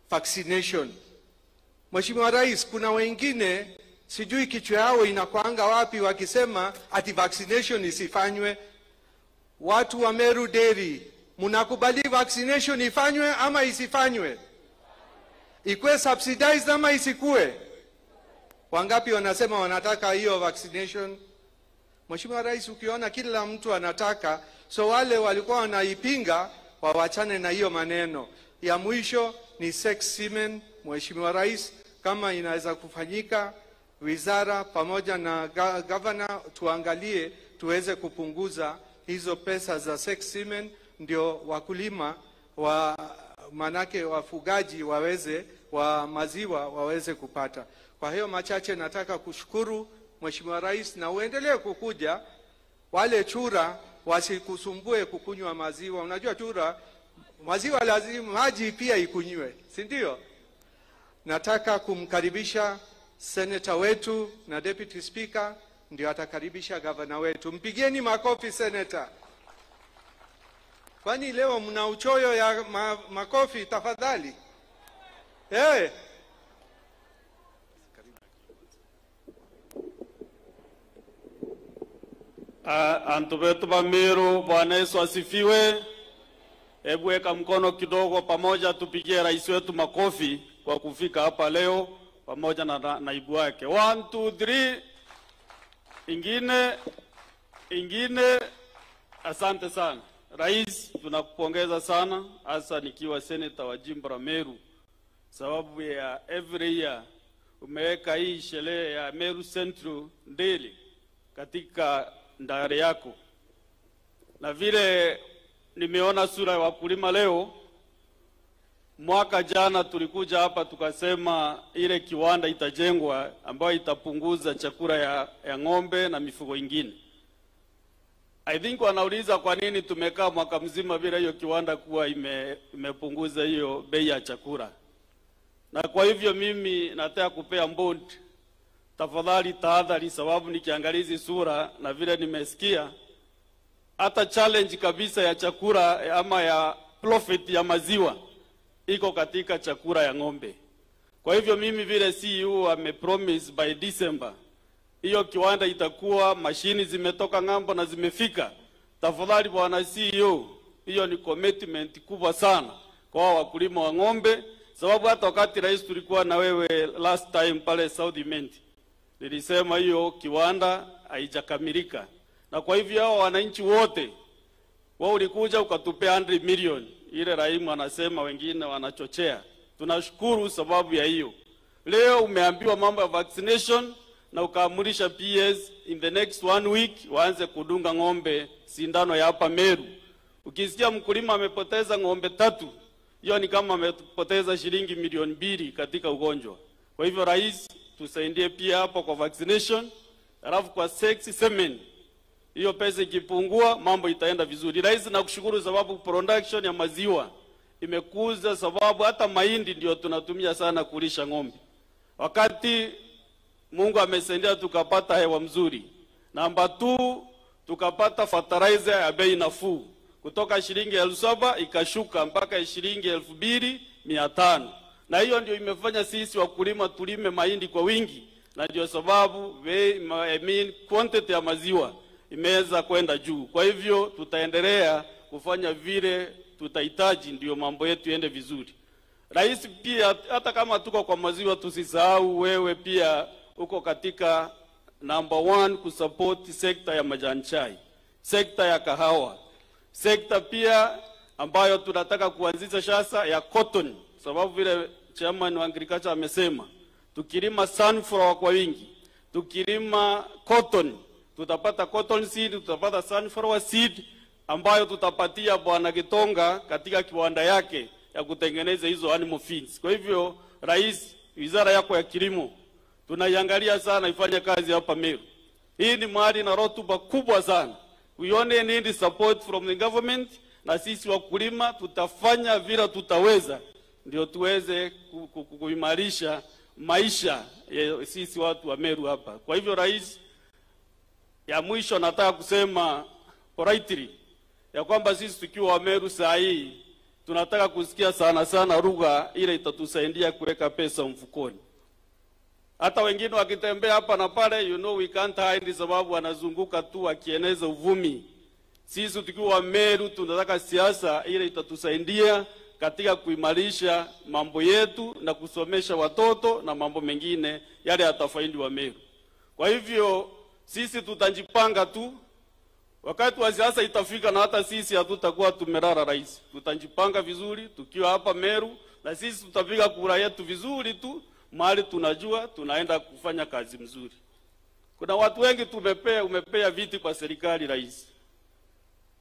vaccination. Mheshimiwa Rais, kuna wengine sijui kichwa yao inakwanga wapi wakisema ati vaccination isifanywe. Watu wa Meru Dairy, mnakubali vaccination ifanywe ama isifanywe? Ikue subsidized ama isikue? Wangapi wanasema wanataka hiyo vaccination? Mheshimiwa Rais, ukiona kila mtu anataka, so wale walikuwa wanaipinga wawachane na hiyo maneno. Ya mwisho ni sex semen. Mheshimiwa Rais, kama inaweza kufanyika, wizara pamoja na governor tuangalie tuweze kupunguza hizo pesa za sex semen, ndio wakulima wa manake wafugaji wa maziwa waweze kupata. Kwa hiyo machache nataka kushukuru Mheshimiwa Rais, na uendelee kukuja. Wale chura wasikusumbue kukunywa maziwa. Unajua chura, maziwa lazima maji pia ikunywe, si ndio? Nataka kumkaribisha senator wetu na deputy speaker, ndio atakaribisha gavana wetu. Mpigieni makofi senator. Kwani leo mna uchoyo ya makofi tafadhali? Antu wetu wa Meru, Bwana Yesu asifiwe. Hebu weka mkono kidogo pamoja, tupigie rais wetu makofi kwa kufika hapa leo pamoja na naibu wake. 1 2 3. Ingine. Asante sana rais, tunakupongeza sana, hasa nikiwa senator wa jimbo la Meru, sababu ya every year umeweka hii sherehe ya Meru Central Daily katika ndari yako. Na vile nimeona sura ya wakulima leo, mwaka jana tulikuja hapa tukasema ile kiwanda itajengwa ambayo itapunguza chakula ya ng'ombe na mifugo ingine. I think wanauliza kwa nini tumekaa mwaka mzima bila hiyo kiwanda kuwa imepunguza hiyo bei ya chakula. Na kwa hivyo mimi nataka kupea bond, tafadhali tahadhari, sababu nikiangalia sura na vile nimesikia hata challenge kabisa ya chakula ama ya profit ya maziwa iko katika chakula ya ng'ombe. Kwa hivyo mimi vile CEO amepromise by December hiyo kiwanda itakuwa, mashini zimetoka ng'ambo na zimefika. Tafadhali bwana CEO, hiyo ni commitment kubwa sana kwa wakulima wa ng'ombe, sababu hata wakati rais tulikuwa na wewe last time pale South Imenti, nilisema hiyo kiwanda haijakamilika. Na kwa hivyo hao wananchi wote wao ulikuja ukatupea 100 million, ile Raimu anasema wengine wanachochea. Tunashukuru sababu ya hiyo. Leo umeambiwa mambo ya vaccination na ukaamurisha PS in the next 1 week waanze kudunga ng'ombe sindano ya hapa Meru. Ukisikia mkulima amepoteza ng'ombe 3, hiyo ni kama amepoteza shilingi milioni 2 katika ugonjwa. Kwa hivyo rais, tusaidie pia hapo kwa vaccination, alafu kwa sex semen hiyo pesa ikipungua mambo itaenda vizuri. Rais, nakushukuru sababu production ya maziwa imekuza, sababu hata mahindi ndio tunatumia sana kulisha ng'ombe. Wakati Mungu amesaidia tukapata hewa mzuri. Namba 2, tukapata fertilizer ya bei nafuu kutoka shilingi 7,000 ikashuka mpaka shilingi 2,500. Na hiyo ndio imefanya sisi wakulima tulime mahindi kwa wingi, na ndio sababu quantity ya maziwa imeweza kwenda juu. Kwa hivyo tutaendelea kufanya vile tutahitaji ndio mambo yetu yaende vizuri. Rais, pia hata kama tuko kwa maziwa tusisahau wewe pia uko katika number 1 kusupport sekta ya majani chai, sekta ya kahawa, sekta pia ambayo tunataka kuanzisha sasa ya cotton, sababu vile chairman wa agriculture amesema tukilima sunflower kwa wingi, tukilima cotton tutapata cotton seed, tutapata sunflower seed ambayo tutapatia Bwana Gitonga katika kiwanda yake ya kutengeneza hizo animal feeds. Kwa hivyo rais, wizara yako ya kilimo tunaiangalia sana ifanye kazi hapa Meru. Hii ni mahali na rotuba kubwa sana. We only need support from the government, na sisi wakulima tutafanya vile tutaweza ndio tuweze kuimarisha maisha ya sisi watu wa Meru hapa. Kwa hivyo rais, ya mwisho nataka kusema politely ya kwamba sisi tukiwa wa Meru saa hii tunataka kusikia sana lugha ile itatusaidia kuweka pesa mfukoni. Hata wengine wakitembea hapa na pale, we can't hide, sababu wanazunguka tu wakieneza uvumi. Sisi tukiwa Meru tunataka siasa ile itatusaidia katika kuimarisha mambo yetu na kusomesha watoto na mambo mengine yale yatafaidi wa Meru. Kwa hivyo sisi tutajipanga tu, wakati wa siasa itafika na hata sisi hatutakuwa tumelala rais. Tutajipanga vizuri tukiwa hapa Meru, na sisi tutapiga kura yetu vizuri tu mahali tunajua tunaenda kufanya kazi mzuri. Kuna watu wengi umepea viti kwa serikali rais.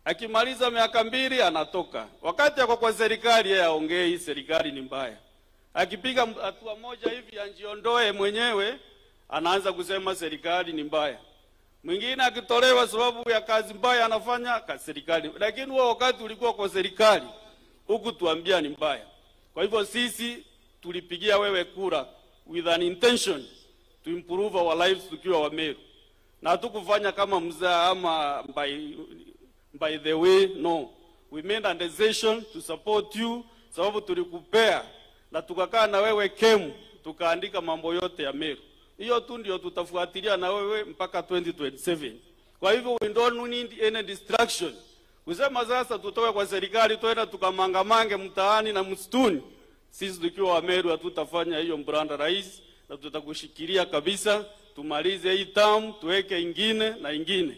Akimaliza miaka 2 anatoka. Wakati yako kwa serikali yeye aongei serikali ni mbaya. Akipiga hatua moja hivi anjiondoe mwenyewe anaanza kusema serikali ni mbaya. Mwingine akitolewa sababu ya kazi mbaya anafanya kwa serikali. Lakini wewe wakati ulikuwa kwa serikali huku tuambia ni mbaya. Kwa hivyo sisi tulipigia wewe kura with an intention to improve our lives tukiwa Wameru. Na hatukufanya kama mzaa ama by the way, no. We made a decision to support you sababu tulikupea na tukakaa na wewe kemu tukaandika mambo yote ya Meru. Hiyo tu ndio tutafuatilia na wewe mpaka 2027. Kwa hivyo we don't need any distraction. Kusema sasa tutoke kwa serikali tuenda tukamangamange mtaani na msituni. Sisi tukiwa Wameru hatutafanya hiyo mbranda rais na tutakushikilia kabisa tumalize hii term tuweke ingine na ingine.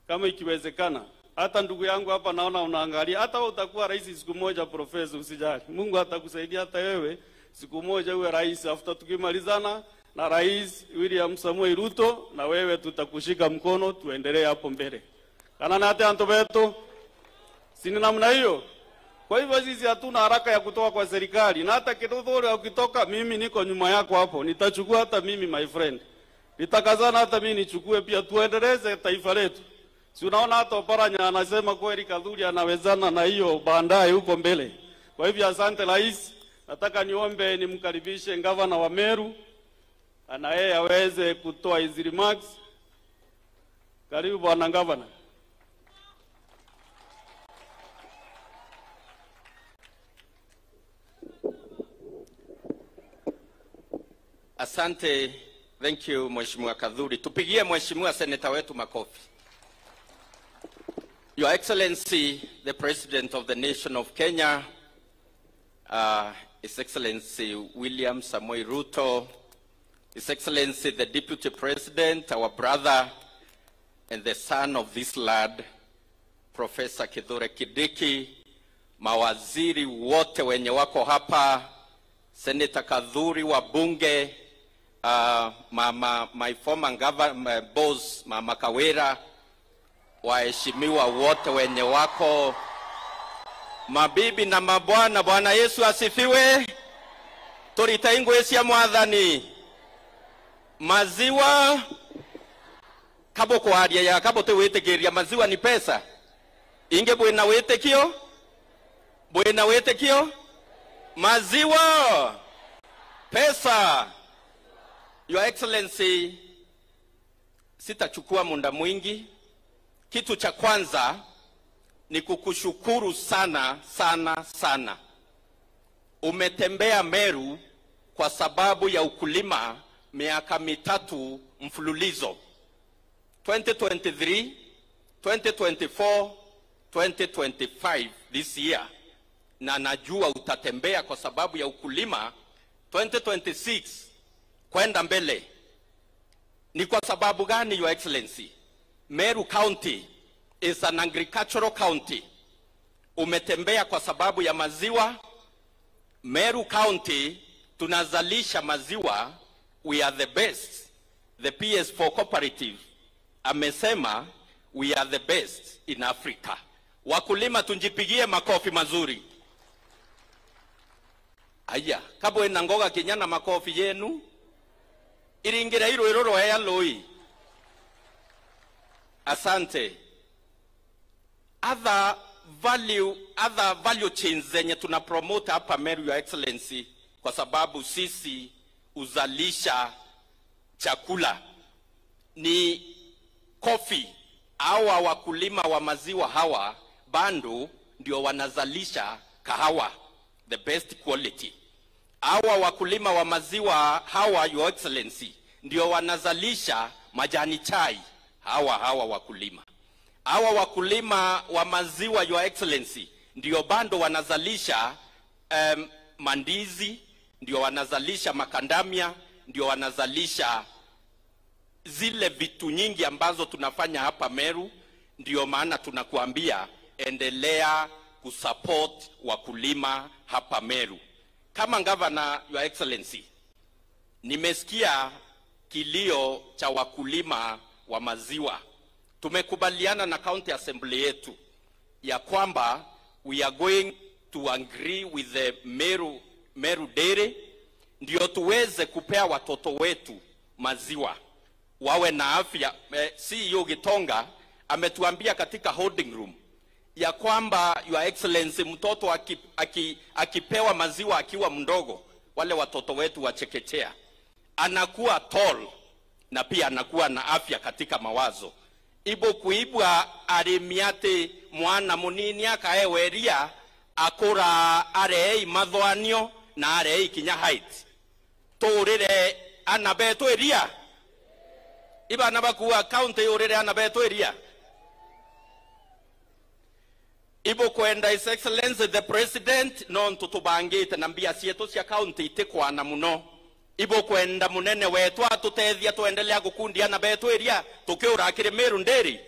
Kama ikiwezekana. Hata ndugu yangu hapa naona unaangalia hata wewe utakuwa rais siku moja profesa usijali. Mungu atakusaidia hata wewe siku moja uwe rais after tukimalizana na rais William Samoei Ruto na wewe tutakushika mkono tuendelee hapo mbele. Kana na hata anto beto sini namna hiyo. Kwa hivyo sisi hatuna haraka ya kutoka kwa serikali na hata kidogo ukitoka mimi niko nyuma yako hapo nitachukua hata mimi my friend. Nitakazana hata mimi nichukue pia tuendeleze taifa letu. Si unaona hata Oparanya anasema kweli Kadhuri anawezana na hiyo baadaye huko mbele. Kwa hivyo asante rais. Nataka niombe nimkaribishe gavana wa Meru na yeye aweze kutoa hizo remarks. Karibu bwana gavana. Asante, thank you Mheshimiwa Kadhuri. Tupigie Mheshimiwa Senator wetu makofi. Your Excellency, the President of the Nation of Kenya, His Excellency William Samoei Ruto, His Excellency the Deputy President, our brother and the son of this lad, Professor Kithure Kindiki, mawaziri wote wenye wako hapa, Senator Kadhuri wa bunge, my former governor, boss, Mama Kawira, waheshimiwa wote wenye wako, mabibi na mabwana, Bwana Yesu asifiwe. Turitaingwe cia mwathani. Maziwa kabo kwaria ya kabo te witegeria maziwa ni pesa. Inge bwena wetekio maziwa pesa. Your Excellency, sitachukua muda mwingi. Kitu cha kwanza ni kukushukuru sana sana sana. Umetembea Meru kwa sababu ya ukulima miaka 3 mfululizo. 2023, 2024, 2025 this year. Na najua utatembea kwa sababu ya ukulima 2026 kwenda mbele. Ni kwa sababu gani, Your Excellency? Meru County is an agricultural county. Umetembea kwa sababu ya maziwa. Meru County tunazalisha maziwa, we are the best. The PS4 cooperative amesema we are the best in Africa. Wakulima tunjipigie makofi mazuri. Aya, kabwe na ngoga kinyana makofi yenu. Iringira hilo iroro ya loi. Asante. Other value chains zenye tuna promote hapa Meru, Your Excellency, kwa sababu sisi uzalisha chakula ni coffee. Hawa wakulima wa maziwa hawa bando ndio wanazalisha kahawa, the best quality. Hawa wakulima wa maziwa hawa, Your Excellency, ndio wanazalisha majani chai. Hawa wakulima. Hawa wakulima wa maziwa, Your Excellency, ndio bando wanazalisha mandizi, ndio wanazalisha makandamia, ndio wanazalisha zile vitu nyingi ambazo tunafanya hapa Meru. Ndio maana tunakuambia endelea kusupport wakulima hapa Meru. Kama gavana, Your Excellency, nimesikia kilio cha wakulima wa maziwa. Tumekubaliana na county assembly yetu ya kwamba we are going to agree with the Meru Dairy ndio tuweze kupea watoto wetu maziwa wawe na afya. CEO Gitonga ametuambia katika holding room ya kwamba Your Excellency, mtoto akipewa maziwa akiwa mdogo, wale watoto wetu wa chekechea, anakuwa tall na pia anakuwa na afya katika mawazo. Ibo kuibwa arimiate mwana munini akaeweria akora arei mathwanio na arei kinya height torire anabeto eria iba nabakuwa county yorire anabeto eria ibo kwenda His Excellency the President non tutubangite na mbia sietu cia county itikwana muno. Ibo kwenda munene wetu atutethia tuendelea gukundia na betu eria tukiura kire Meru Dairy.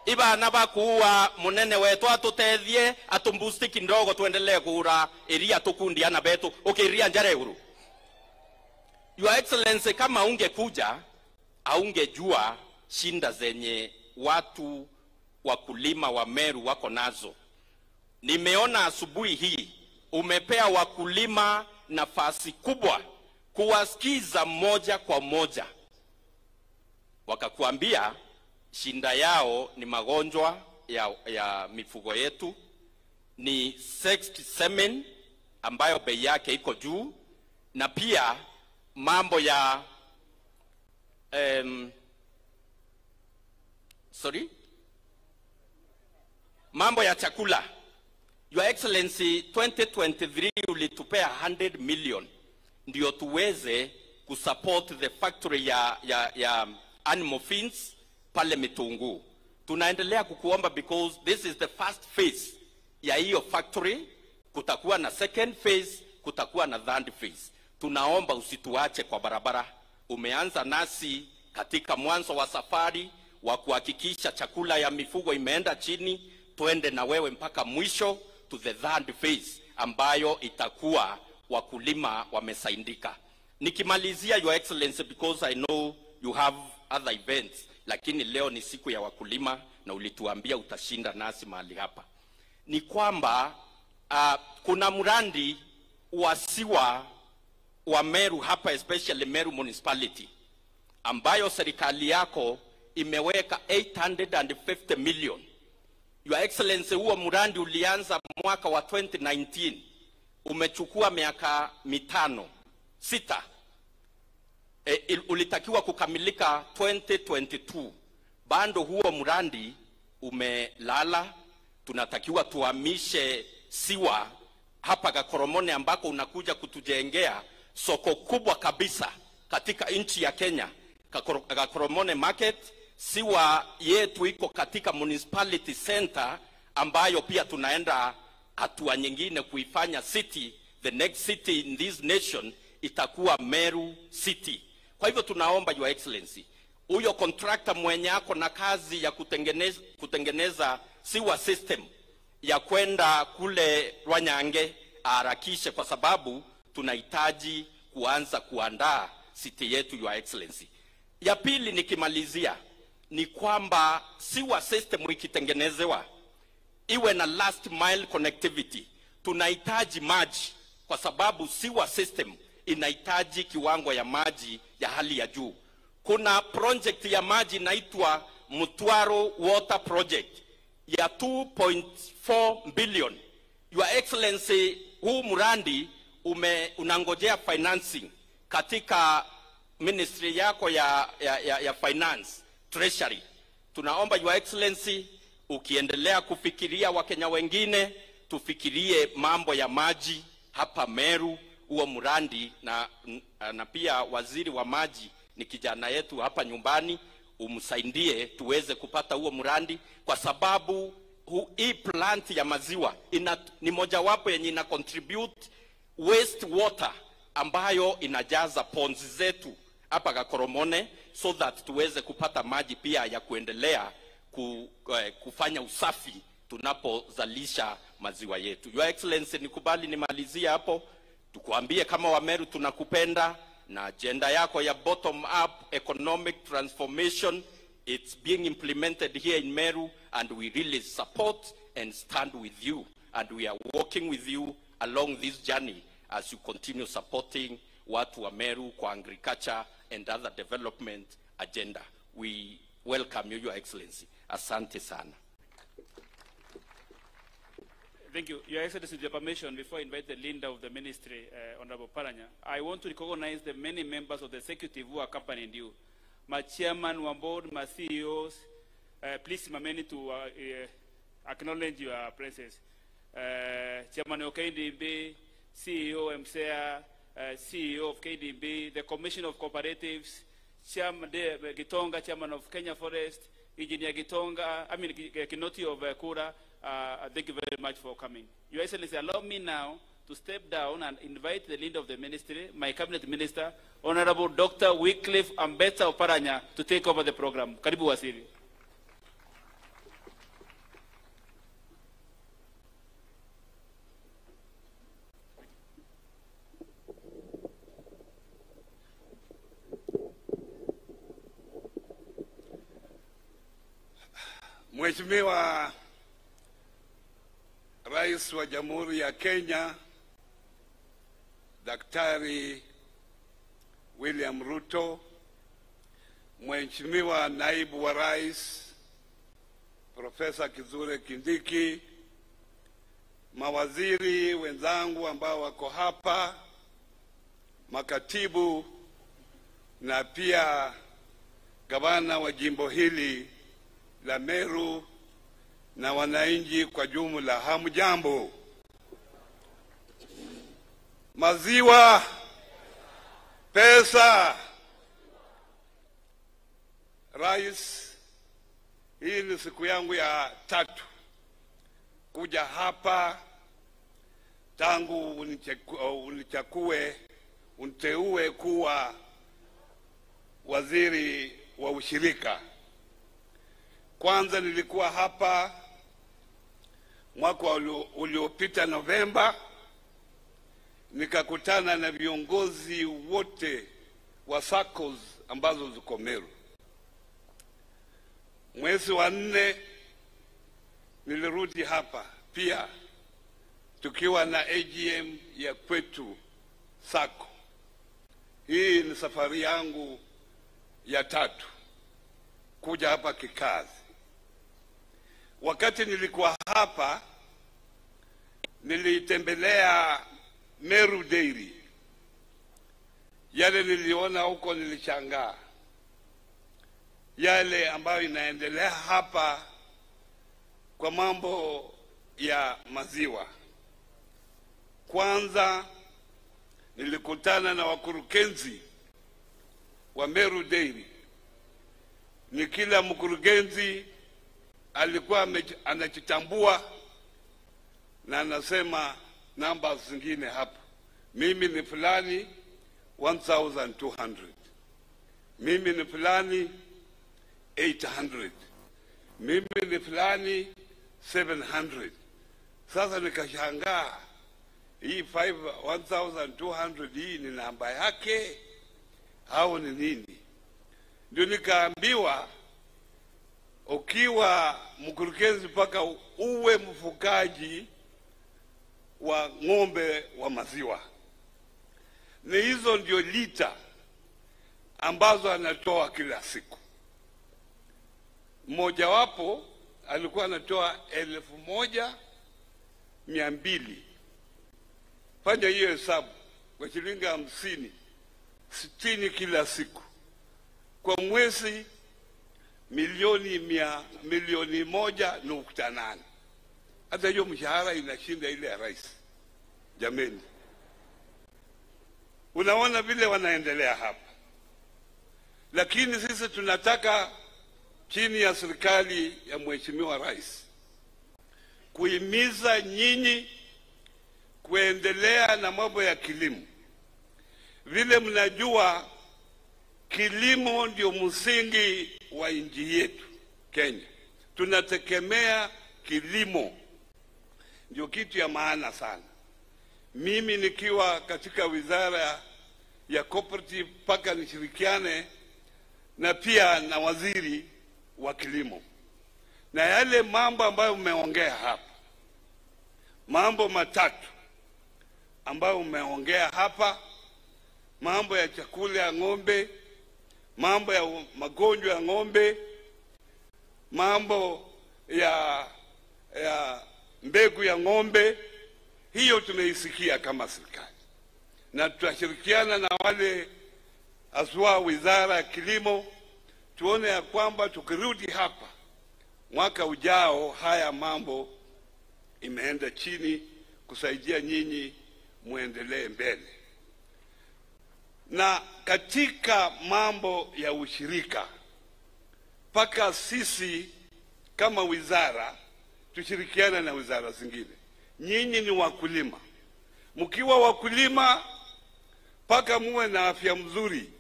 Iba nabakuwa munene wetu atutethie atumbusti kindogo tuendelee kuura eria tukundia na betu ukiria njareuru. Your Excellency, kama ungekuja aungejua shinda zenye watu wakulima wa Meru wako nazo. Nimeona asubuhi hii umepea wakulima nafasi kubwa kuwasikiza moja kwa moja. Wakakuambia shinda yao ni magonjwa ya mifugo yetu, ni sexed semen ambayo bei yake iko juu, na pia mambo ya mambo ya chakula. Your Excellency, 2023 ulitupea 100 million ndio tuweze kusupport the factory ya animal feeds pale Mitungu. Tunaendelea kukuomba because this is the first phase ya hiyo factory, kutakuwa na second phase, kutakuwa na third phase. Tunaomba usituache kwa barabara. Umeanza nasi katika mwanzo wa safari wa kuhakikisha chakula ya mifugo imeenda chini, tuende na wewe mpaka mwisho to the third phase ambayo itakuwa wakulima wamesaidika. Nikimalizia, Your Excellency, because I know you have other events, lakini leo ni siku ya wakulima na ulituambia utashinda nasi mahali hapa. Ni kwamba kuna mradi wa siwa wa Meru hapa, especially Meru Municipality, ambayo serikali yako imeweka 850 million. Your Excellency, huo mradi ulianza mwaka wa 2019. Umechukua miaka 6. Ulitakiwa kukamilika 2022. Bando huo mradi umelala. Tunatakiwa tuhamishe siwa hapa Gakoromone ambako unakuja kutujengea soko kubwa kabisa katika nchi ya Kenya. Gakoromone Market, siwa yetu iko katika municipality center ambayo pia tunaenda hatua nyingine kuifanya city. The next city in this nation itakuwa Meru City. Kwa hivyo tunaomba Your Excellency, huyo contractor mwenye ako na kazi ya kutengeneza siwa system ya kwenda kule Rwanyange aharakishe, kwa sababu tunahitaji kuanza kuandaa city yetu, Your Excellency. Ya pili nikimalizia ni kwamba siwa system ikitengenezewa iwe na last mile connectivity. Tunahitaji maji kwa sababu siwa system inahitaji kiwango ya maji ya hali ya juu. Kuna project ya maji inaitwa Mutwaro Water Project ya 2.4 billion. Your Excellency, huu mradi unangojea financing katika ministry yako ya finance, treasury. Tunaomba Your Excellency, ukiendelea kufikiria Wakenya wengine, tufikirie mambo ya maji hapa Meru, huo mradi, na pia waziri wa maji ni kijana yetu hapa nyumbani, umsaidie tuweze kupata huo mradi, kwa sababu hii plant ya maziwa ni mojawapo yenye ina contribute waste water ambayo inajaza ponds zetu hapa Gakoromone, so that tuweze kupata maji pia ya kuendelea kufanya usafi tunapozalisha maziwa yetu. Your Excellency, nikubali nimalizie hapo, tukuambie kama Wameru tunakupenda na agenda yako ya bottom up economic transformation, it's being implemented here in Meru, and we really support and stand with you, and we are working with you along this journey as you continue supporting watu wa Meru kwa agriculture and other development agenda. We welcome you, Your Excellency. Asante sana. Thank you. Your Excellency, with your permission, before I invite the leader of the ministry, Honorable Paranya, I want to recognize the many members of the executive who accompanied you. My chairman, my board, my CEOs, please, Mameni, to acknowledge your presence. Chairman of KDB, CEO MCA, CEO of KDB, the Commission of Cooperatives, Chairman Gitonga, Chairman of Kenya Forest, Engineer Gitonga, Kinoti of Kura. Thank you very much for coming. Your Excellency, allow me now to step down and invite the leader of the ministry, my cabinet minister, Honorable Dr. Wycliffe Ambetsa Oparanya, to take over the program. Karibu Waziri. Mheshimiwa Rais wa Jamhuri ya Kenya, Daktari William Ruto, Mheshimiwa Naibu wa Rais Profesa Kithure Kindiki, mawaziri wenzangu ambao wako hapa, makatibu na pia gavana wa jimbo hili la Meru na wananchi kwa jumla, hamjambo. Maziwa, pesa. Rais, hii ni siku yangu ya 3 kuja hapa tangu uniteue kuwa waziri wa ushirika. Kwanza nilikuwa hapa mwaka uliopita Novemba, nikakutana na viongozi wote wa SACCOS ambazo ziko Meru. Mwezi wa 4 nilirudi hapa pia tukiwa na AGM ya kwetu SACCO. Hii ni safari yangu ya 3 kuja hapa kikazi. Wakati nilikuwa hapa nilitembelea Meru Dairy. Yale niliona huko nilishangaa. Yale ambayo inaendelea hapa kwa mambo ya maziwa. Kwanza nilikutana na wakurugenzi wa Meru Dairy. Ni kila mkurugenzi alikuwa anajitambua na anasema namba zingine hapa. Mimi ni fulani 1200. Mimi ni fulani 800. Mimi ni fulani 700. Sasa nikashangaa, hii 1200 hii ni namba yake au ni nini? Ndio nikaambiwa ukiwa mkurugenzi mpaka uwe mfugaji wa ng'ombe wa maziwa. Ni hizo ndio lita ambazo anatoa kila siku. Mmoja wapo alikuwa anatoa 1200. Fanya hiyo hesabu kwa shilingi 50, 60 kila siku. Kwa mwezi milioni 1.8. Hata hiyo mshahara inashinda ile ya rais. Jameni, unaona vile wanaendelea hapa. Lakini sisi tunataka chini ya serikali ya Mheshimiwa Rais kuhimiza nyinyi kuendelea na mambo ya kilimo. Vile mnajua kilimo ndio msingi wa nchi yetu Kenya. Tunategemea kilimo, ndio kitu ya maana sana. Mimi nikiwa katika wizara ya cooperative mpaka nishirikiane na pia na waziri wa kilimo. Na yale mambo ambayo umeongea hapa, mambo matatu ambayo umeongea hapa, mambo ya chakula ya ng'ombe, mambo ya magonjwa ya ng'ombe, mambo ya mbegu ya ng'ombe, hiyo tumeisikia kama serikali, na tutashirikiana na wale aswa wizara ya kilimo, tuone ya kwamba tukirudi hapa mwaka ujao haya mambo imeenda chini, kusaidia nyinyi muendelee mbele. Na katika mambo ya ushirika, paka sisi kama wizara tushirikiana na wizara zingine. Nyinyi ni wakulima, mkiwa wakulima paka muwe na afya mzuri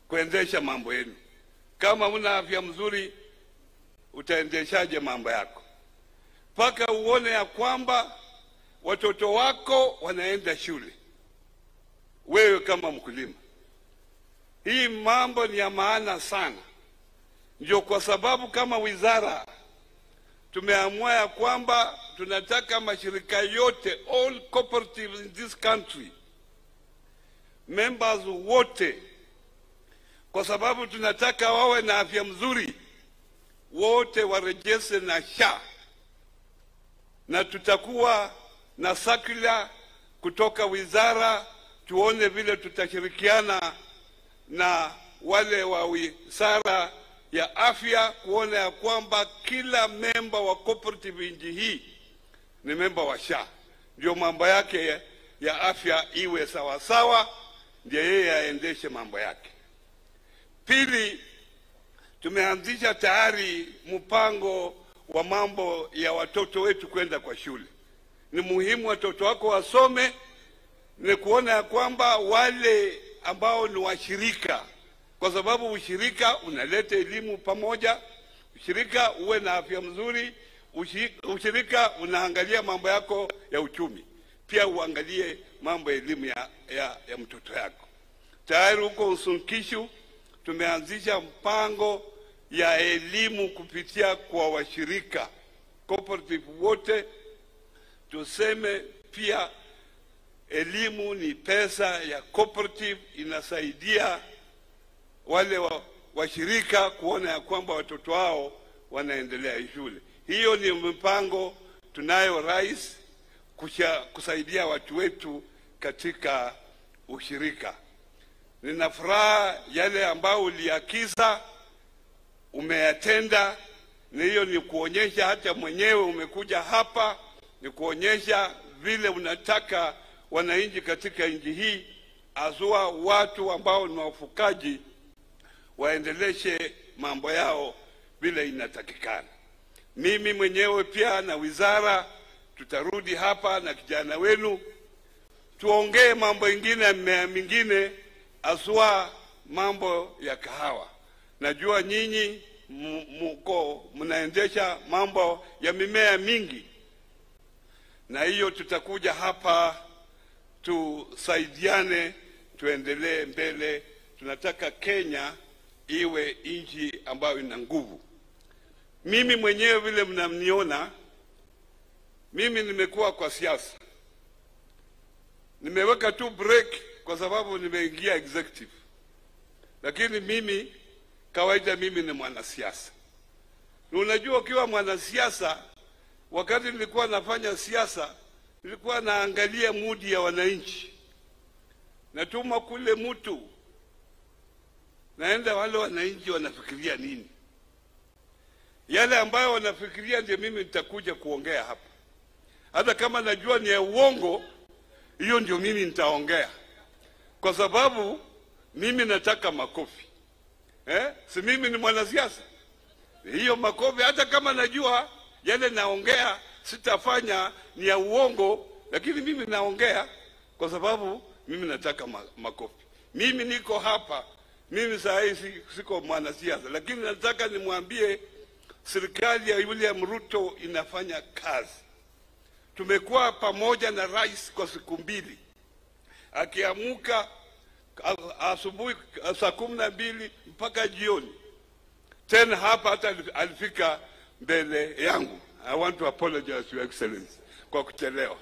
kuendesha mambo yenu. Kama una afya mzuri utaendeshaje mambo yako? Paka uone ya kwamba watoto wako wanaenda shule, wewe kama mkulima. Hii mambo ni ya maana sana. Ndio kwa sababu kama wizara tumeamua ya kwamba tunataka mashirika yote, all cooperatives in this country, members wote, kwa sababu tunataka wawe na afya mzuri, wote warejeste na SHA. Na tutakuwa na circular kutoka wizara, tuone vile tutashirikiana na wale wa wizara ya afya, kuona ya kwamba kila memba wa cooperative nchi hii ni memba wa SHA, ndio mambo yake ya afya iwe sawa sawa, ndio yeye aendeshe mambo yake. Pili, tumeanzisha tayari mpango wa mambo ya watoto wetu kwenda kwa shule. Ni muhimu watoto wako wasome, ni kuona ya kwamba wale ambao ni washirika, kwa sababu ushirika unaleta elimu pamoja, ushirika uwe na afya mzuri, ushirika unaangalia mambo yako ya uchumi, pia uangalie mambo ya elimu ya mtoto yako. Tayari huko Usunkishu tumeanzisha mpango ya elimu kupitia kwa washirika cooperative wote. Tuseme pia elimu ni pesa ya cooperative, inasaidia wale washirika kuona ya kwamba watoto wao wanaendelea shule. Hiyo ni mpango tunayo rais kusaidia watu wetu katika ushirika. Nina furaha yale ambao uliakiza umeyatenda, na hiyo ni kuonyesha hata mwenyewe umekuja hapa, ni kuonyesha vile unataka wananchi katika nchi hii, azua watu ambao ni wafukaji waendeleshe mambo yao vile inatakikana. Mimi mwenyewe pia na wizara tutarudi hapa na kijana wenu tuongee mambo mingine, aswa mambo ya kahawa. Najua nyinyi mnaendesha mambo ya mimea mingi, na hiyo tutakuja hapa tusaidiane, tuendelee mbele. Tunataka Kenya iwe nchi ambayo ina nguvu. Mimi mwenyewe vile mnamniona, mimi nimekuwa kwa siasa, nimeweka tu break kwa sababu nimeingia executive, lakini mimi kawaida mimi ni mwanasiasa. Unajua ukiwa mwanasiasa, wakati nilikuwa nafanya siasa, nilikuwa naangalia mudi ya wananchi. Natuma kule mtu, naenda wale wananchi wanafikiria nini. Yale ambayo wanafikiria ndio mimi nitakuja kuongea hapa. Hata kama najua ni ya uongo, hiyo ndio mimi nitaongea. Kwa sababu mimi nataka makofi. Si mimi ni mwanasiasa. Hiyo makofi, hata kama najua yale naongea sitafanya ni ya uongo, lakini mimi naongea kwa sababu mimi nataka makofi. Mimi niko hapa, mimi saa hii siko mwanasiasa, lakini nataka nimwambie serikali ya William Ruto inafanya kazi. Tumekuwa pamoja na rais kwa siku mbili, akiamuka asubuhi saa 12 mpaka jioni. Tena hapa hata alifika mbele yangu. I want to apologize to Your Excellency kwa kuchelewa.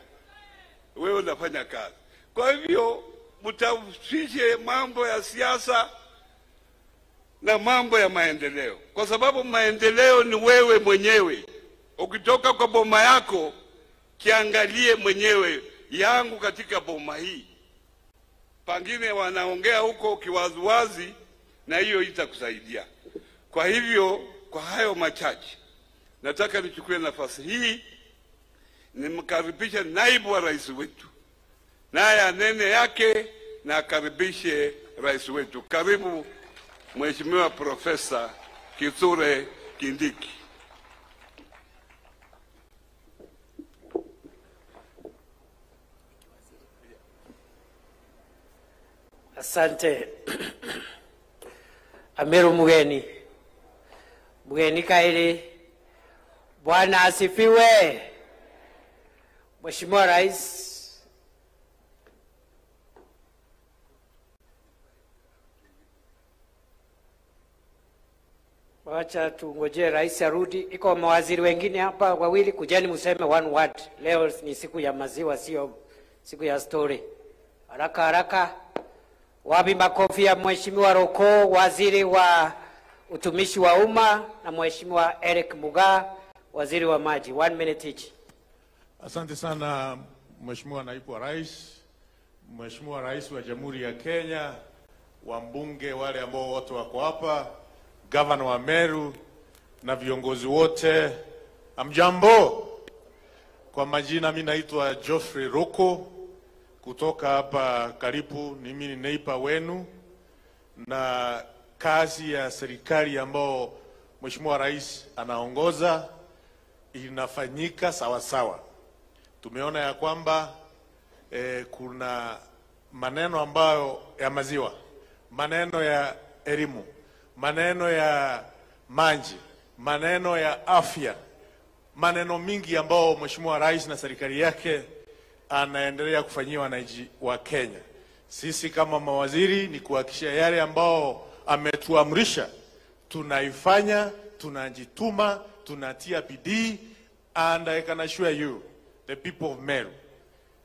Wewe unafanya kazi. Kwa hivyo mtahusishe mambo ya siasa na mambo ya maendeleo, kwa sababu maendeleo ni wewe mwenyewe. Ukitoka kwa boma yako, kiangalie mwenyewe yangu katika boma hii. Pengine wanaongea huko kiwaziwazi, na hiyo itakusaidia. Kwa hivyo, kwa hayo machache, nataka nichukue nafasi hii nimkaribishe naibu wa rais wetu, naye anene yake na akaribishe rais wetu. Karibu Mheshimiwa Profesa Kithure Kindiki. Asante. Ameru mgeni kaili. Bwana asifiwe. Mheshimiwa Rais, wacha tungojee rais arudi. Iko mawaziri wengine hapa wawili, kujeni mseme one word. Leo ni siku ya maziwa, sio siku ya story. Haraka haraka. Wapi makofi ya Mheshimiwa Roko, waziri wa utumishi wa umma, na Mheshimiwa Eric Mugaa, waziri wa maji. 1 minute each. Asante sana Mheshimiwa Naibu wa Rais, Mheshimiwa Rais wa Jamhuri ya Kenya, wambunge wale ambao wote wako hapa, Governor wa Meru na viongozi wote, amjambo. Kwa majina mimi naitwa Geoffrey Roko kutoka hapa karibu. Mimi ni neighbor wenu, na kazi ya serikali ambao Mheshimiwa Rais anaongoza inafanyika sawa sawa. Tumeona ya kwamba kuna maneno ambayo ya maziwa, maneno ya elimu, maneno ya maji, maneno ya afya, maneno mingi ambao Mheshimiwa Rais na serikali yake anaendelea kufanyia wananchi wa Kenya. Sisi kama mawaziri ni kuhakikisha yale ambao ametuamrisha tunaifanya, tunajituma, tunatia bidii, and I can assure you, the people of Meru,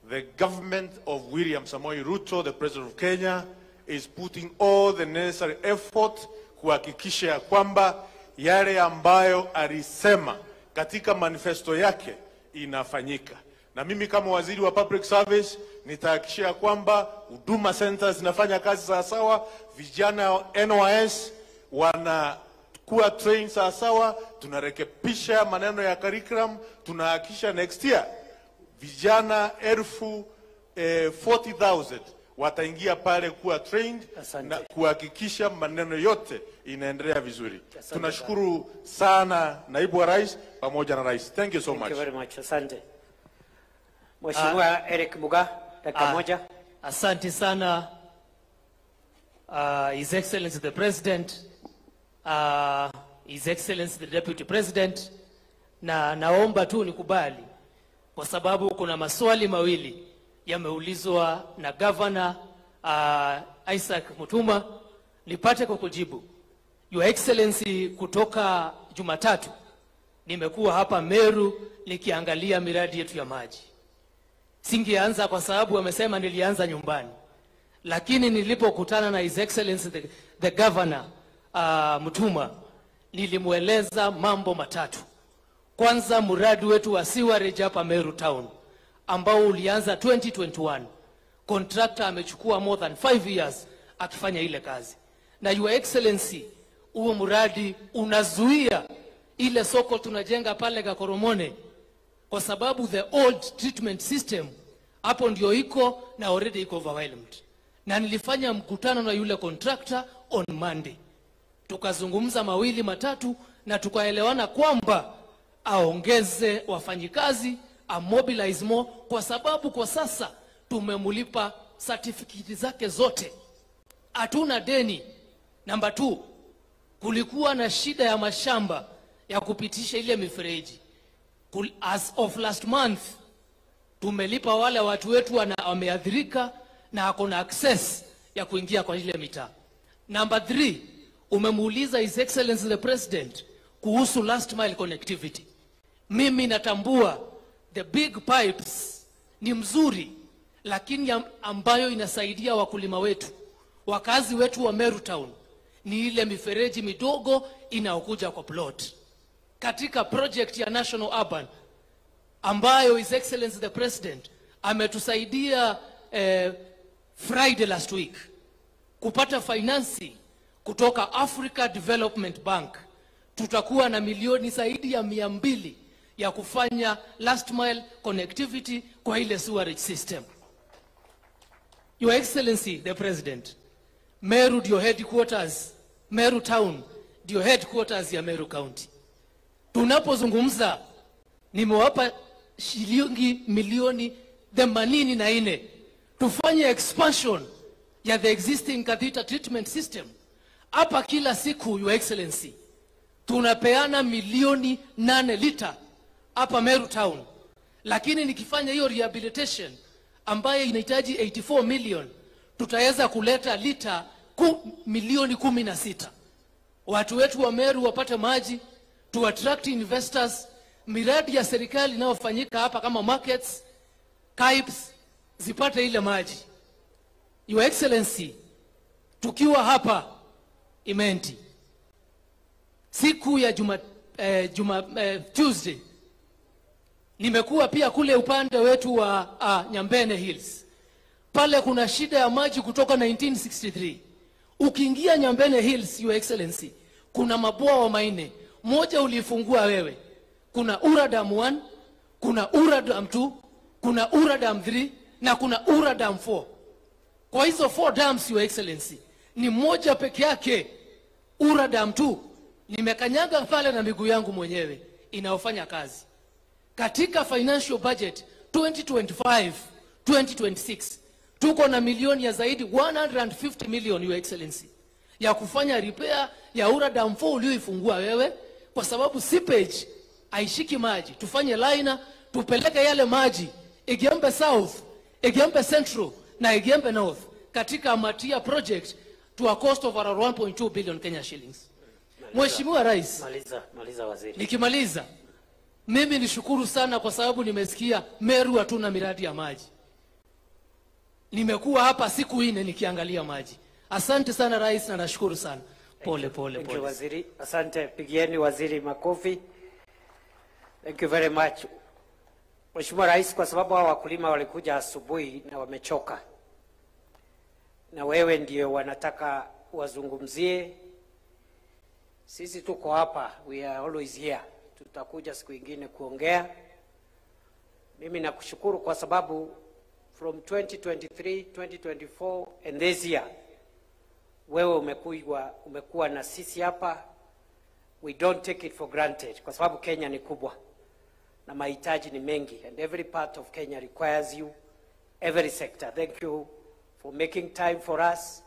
the government of William Samoei Ruto, the President of Kenya, is putting all the necessary effort kuhakikisha kwamba yale ambayo alisema katika manifesto yake inafanyika. Na mimi kama waziri wa public service nitahakikisha kwamba huduma centers zinafanya kazi sawa sawa, vijana NYS wanakuwa trained sawa sawa, tunarekebisha maneno ya curriculum, tunahakikisha next year vijana 40,000 wataingia pale kuwa trained. Asante. Na kuhakikisha maneno yote inaendelea vizuri. Asante. Tunashukuru sana Naibu wa Rais pamoja na Rais. Thank you so much. Thank you very much. Asante. Mheshimiwa Eric Mugaa, dakika moja. Asante sana His Excellency the President, His Excellency the Deputy President, na naomba tu nikubali kwa sababu kuna maswali mawili yameulizwa na Governor Isaac Mutuma, nipate kwa kujibu. Your Excellency, kutoka Jumatatu nimekuwa hapa Meru nikiangalia miradi yetu ya maji. Singeanza kwa sababu wamesema nilianza nyumbani, lakini nilipokutana na His Excellency the Governor Mutuma, nilimueleza mambo matatu. Kwanza, mradi wetu wa sewerage hapa Meru Town ambao ulianza 2021, contractor amechukua more than 5 years akifanya ile kazi. Na Your Excellency, huo mradi unazuia ile soko tunajenga pale Gakoromone, kwa sababu the old treatment system hapo ndio iko na already iko overwhelmed. Na nilifanya mkutano na yule contractor on Monday, tukazungumza mawili matatu na tukaelewana kwamba aongeze wafanyikazi, mobilize more, kwa sababu kwa sasa tumemulipa certificate zake zote, hatuna deni. Number 2, kulikuwa na shida ya mashamba ya kupitisha ile mifereji. As of last month tumelipa wale watu wetu wameadhirika na hakuna access ya kuingia kwa ile mitaa. Number 3, umemuuliza His Excellency the President kuhusu last mile connectivity. Mimi natambua the big pipes ni mzuri, lakini ambayo inasaidia wakulima wetu, wakazi wetu wa Meru Town, ni ile mifereji midogo inaokuja kwa plot. Katika project ya National Urban ambayo His Excellency the President ametusaidia Friday last week kupata finance kutoka Africa Development Bank, tutakuwa na milioni zaidi ya 200 ya kufanya last mile connectivity kwa ile sewerage system. Your Excellency the President, Meru ndio headquarters, Meru Town ndio headquarters ya Meru County. Tunapozungumza nimewapa shilingi milioni 84 tufanye expansion ya the existing catheter treatment system. Hapa kila siku, Your Excellency, tunapeana milioni 8 lita hapa Meru Town, lakini nikifanya hiyo rehabilitation ambayo inahitaji 84 million, tutaweza kuleta lita milioni 16. Watu wetu wa Meru wapate maji, to attract investors, miradi ya serikali inayofanyika hapa kama markets, KIPs, zipate ile maji. Your Excellency, tukiwa hapa Imenti, siku ya Tuesday, nimekuwa pia kule upande wetu wa Nyambene Hills. Pale kuna shida ya maji kutoka 1963. Ukiingia Nyambene Hills, Your Excellency, kuna mabwawa maine. Moja ulifungua wewe. Kuna Uradam 1, kuna Uradam 2, kuna Uradam 3 na kuna Uradam 4. Kwa hizo 4 dams, Your Excellency, ni moja peke yake, Uradam 2, nimekanyaga pale na miguu yangu mwenyewe, inaofanya kazi. Katika financial budget 2025-2026 tuko na milioni ya zaidi 150 million, Your Excellency, ya kufanya repair ya Uradam 4 ulioifungua wewe, kwa sababu seepage haishiki maji. Tufanye liner, tupeleke yale maji Igembe South, Igembe Central na Igembe North katika Matia project to a cost of around 1.2 billion Kenya shillings. Mheshimiwa Rais, maliza waziri. Nikimaliza, mimi nishukuru sana kwa sababu nimesikia Meru hatuna miradi ya maji. Nimekuwa hapa siku 4 nikiangalia maji. Asante sana Rais, na nashukuru sana. Pole. Thank you, waziri. Asante, pigieni waziri makofi. Thank you very much. Mheshimiwa Rais, kwa sababu hao wakulima walikuja asubuhi na wamechoka, na wewe ndio wanataka wazungumzie, sisi tuko hapa, we are always here. Tutakuja siku nyingine kuongea. Mimi nakushukuru kwa sababu from 2023, 2024 and this year wewe umekuwa na sisi hapa. We don't take it for granted kwa sababu Kenya ni kubwa na mahitaji ni mengi, and every part of Kenya requires you, every sector. Thank you for making time for us,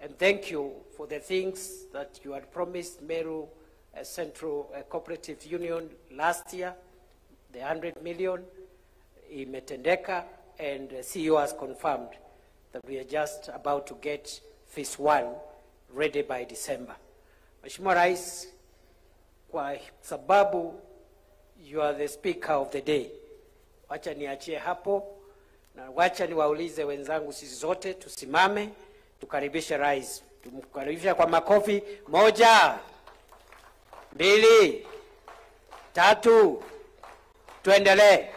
and thank you for the things that you had promised Meru Central Cooperative Union last year. The 100 million imetendeka, and the CEO has confirmed that we are just about to get phase 1 ready by December. Mheshimiwa Rais, kwa sababu you are the speaker of the day, wacha niachie hapo na wacha niwaulize wenzangu, sisi zote tusimame tukaribishe Rais. Tumkaribisha kwa makofi. 1, 2, 3, tuendelee.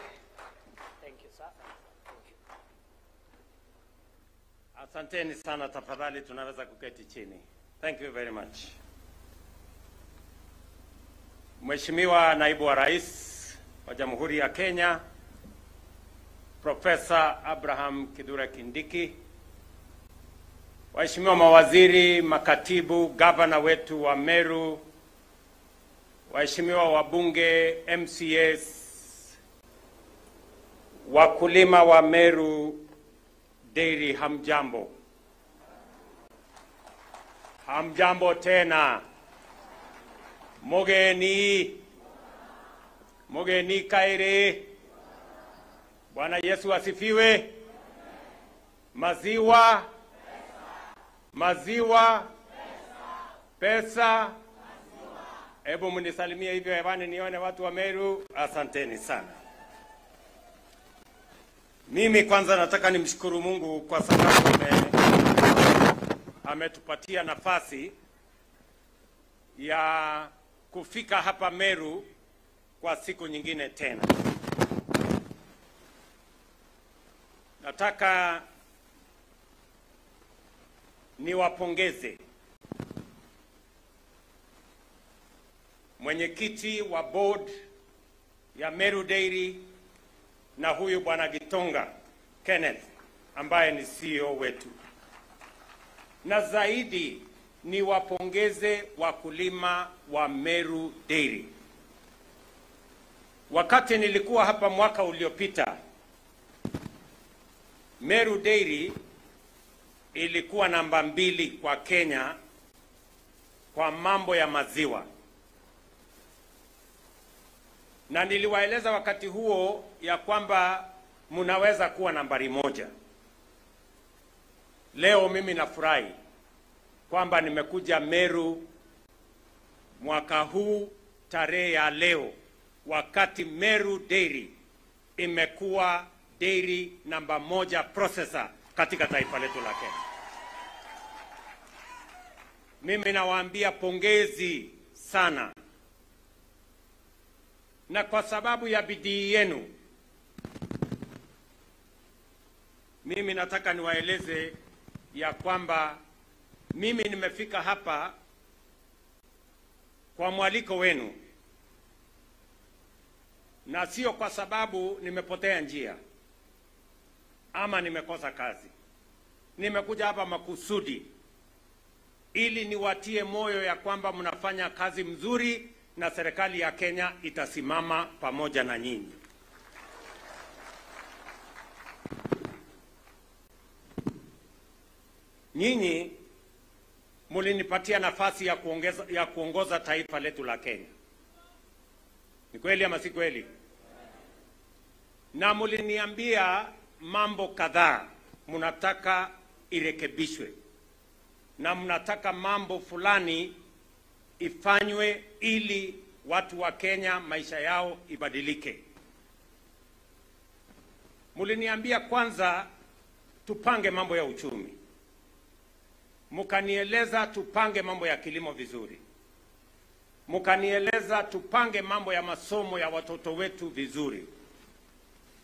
Asanteni sana, tafadhali tunaweza kuketi chini. Thank you very much. Mheshimiwa Naibu wa Rais wa Jamhuri ya Kenya, Profesa Abraham Kithure Kindiki, waheshimiwa mawaziri, makatibu, gavana wetu wa Meru, waheshimiwa wabunge, MCAs, wakulima wa Meru Dairy, hamjambo. Hamjambo tena. Mugeni kaire. Bwana Yesu asifiwe. Maziwa, Maziwa. Pesa. Hebu mnisalimie hivyo hewani nione watu wa Meru. Asanteni sana. Mimi kwanza nataka nimshukuru Mungu kwa sababu ametupatia nafasi ya kufika hapa Meru kwa siku nyingine tena. Nataka niwapongeze mwenyekiti wa board ya Meru Dairy na huyu bwana Gitonga Kenneth ambaye ni CEO wetu, na zaidi niwapongeze wakulima wa Meru Dairy. Wakati nilikuwa hapa mwaka uliopita, Meru Dairy ilikuwa namba 2 kwa Kenya kwa mambo ya maziwa, na niliwaeleza wakati huo ya kwamba munaweza kuwa nambari 1. Leo mimi nafurahi kwamba nimekuja Meru mwaka huu tarehe ya leo, wakati Meru Dairy imekuwa dairy namba 1 processor katika taifa letu la Kenya. Mimi nawaambia pongezi sana, na kwa sababu ya bidii yenu, mimi nataka niwaeleze ya kwamba mimi nimefika hapa kwa mwaliko wenu, na sio kwa sababu nimepotea njia ama nimekosa kazi. Nimekuja hapa makusudi ili niwatie moyo ya kwamba mnafanya kazi mzuri na serikali ya Kenya itasimama pamoja na nyinyi. Nyinyi mulinipatia nafasi ya kuongoza taifa letu la Kenya. Ni kweli ama si kweli? Na muliniambia mambo kadhaa mnataka irekebishwe, na mnataka mambo fulani ifanywe ili watu wa Kenya maisha yao ibadilike. Muliniambia kwanza tupange mambo ya uchumi, mukanieleza tupange mambo ya kilimo vizuri, mukanieleza tupange mambo ya masomo ya watoto wetu vizuri,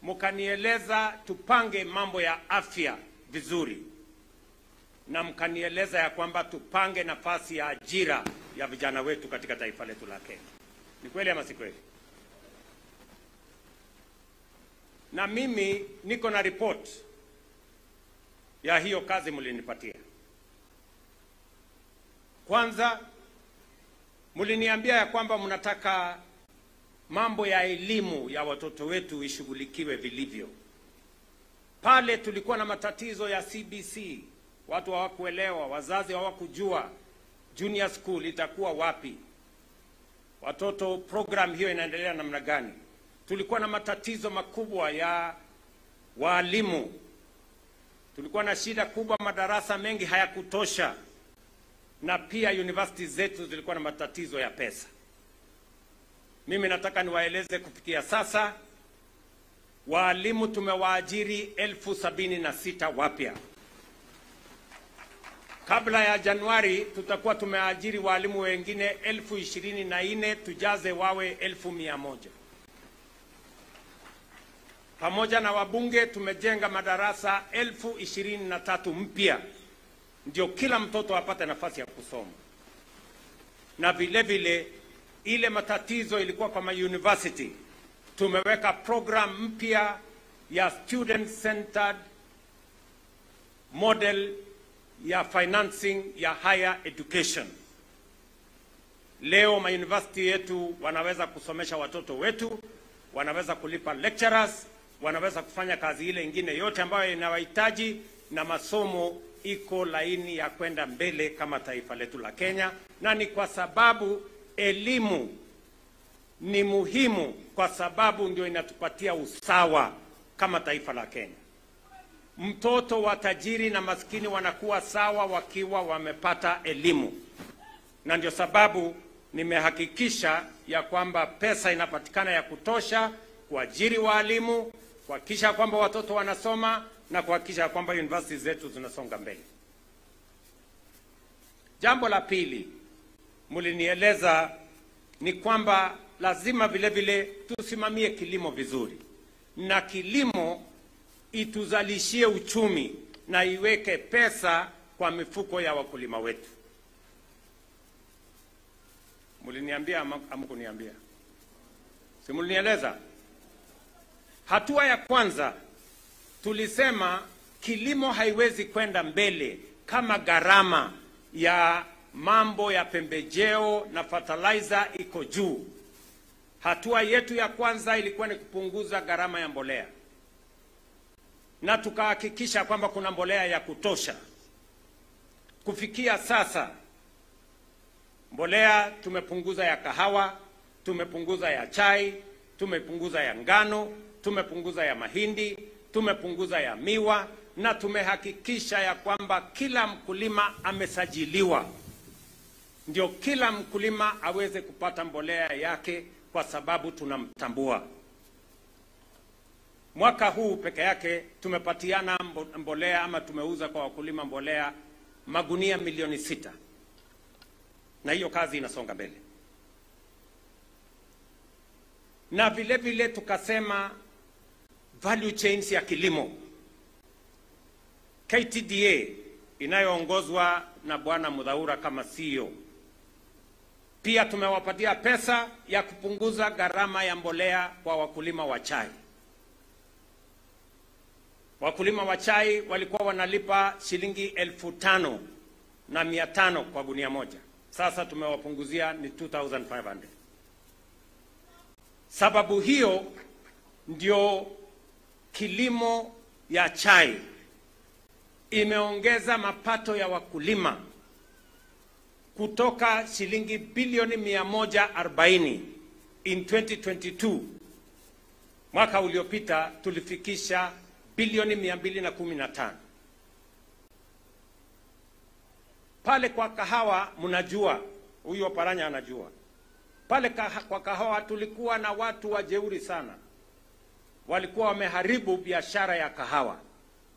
mukanieleza tupange mambo ya afya vizuri, na mkanieleza ya kwamba tupange nafasi ya ajira ya vijana wetu katika taifa letu la Kenya. Ni kweli ama si kweli? Na mimi niko na report ya hiyo kazi mlinipatia. Kwanza mliniambia ya kwamba mnataka mambo ya elimu ya watoto wetu ishughulikiwe vilivyo. Pale tulikuwa na matatizo ya CBC, watu hawakuelewa, wazazi hawakujua junior school itakuwa wapi, watoto program hiyo inaendelea namna gani. Tulikuwa na matatizo makubwa ya walimu, tulikuwa na shida kubwa, madarasa mengi hayakutosha, na pia university zetu zilikuwa na matatizo ya pesa. Mimi nataka niwaeleze kufikia sasa walimu tumewaajiri 76,000 wapya. Kabla ya Januari tutakuwa tumeajiri walimu wengine 24,000, tujaze wawe 1,100. Pamoja na wabunge tumejenga madarasa 23,000 mpya, ndio kila mtoto apate nafasi ya kusoma. Na vile vile ile matatizo ilikuwa kwa university, tumeweka program mpya ya student centered model ya financing ya higher education. Leo university yetu wanaweza kusomesha watoto wetu, wanaweza kulipa lecturers, wanaweza kufanya kazi ile ingine yote ambayo inawahitaji, na masomo iko laini ya kwenda mbele kama taifa letu la Kenya. Na ni kwa sababu elimu ni muhimu, kwa sababu ndio inatupatia usawa kama taifa la Kenya. mtoto wa tajiri na maskini wanakuwa sawa wakiwa wamepata elimu, na ndio sababu nimehakikisha ya kwamba pesa inapatikana ya kutosha kuajiri walimu, kuhakikisha kwamba watoto wanasoma na kuhakikisha kwamba university zetu zinasonga mbele. Jambo la pili mlinieleza ni kwamba lazima vile vile tusimamie kilimo vizuri, na kilimo ituzalishie uchumi na iweke pesa kwa mifuko ya wakulima wetu. Mliniambia ama hamkuniambia? Si mlinieleza? Hatua ya kwanza tulisema kilimo haiwezi kwenda mbele kama gharama ya mambo ya pembejeo na fertilizer iko juu. Hatua yetu ya kwanza ilikuwa ni kupunguza gharama ya mbolea, na tukahakikisha kwamba kuna mbolea ya kutosha. Kufikia sasa mbolea tumepunguza ya kahawa, tumepunguza ya chai, tumepunguza ya ngano, tumepunguza ya mahindi, tumepunguza ya miwa, na tumehakikisha ya kwamba kila mkulima amesajiliwa, ndio kila mkulima aweze kupata mbolea yake, kwa sababu tunamtambua. Mwaka huu peke yake tumepatiana mbolea ama tumeuza kwa wakulima mbolea magunia milioni 6, na hiyo kazi inasonga mbele. Na vile vile tukasema value chains ya kilimo, KTDA inayoongozwa na Bwana Mudhaura kama CEO, pia tumewapatia pesa ya kupunguza gharama ya mbolea kwa wakulima wa chai. Wakulima wa chai walikuwa wanalipa shilingi 5,500 kwa gunia moja. Sasa tumewapunguzia ni 2,500. Sababu hiyo ndio kilimo ya chai imeongeza mapato ya wakulima kutoka shilingi bilioni 140 in 2022. Mwaka uliopita tulifikisha bilioni 215. Pale kwa kahawa, mnajua, huyo Paranya anajua, pale kwa kahawa tulikuwa na watu wajeuri sana, walikuwa wameharibu biashara ya kahawa.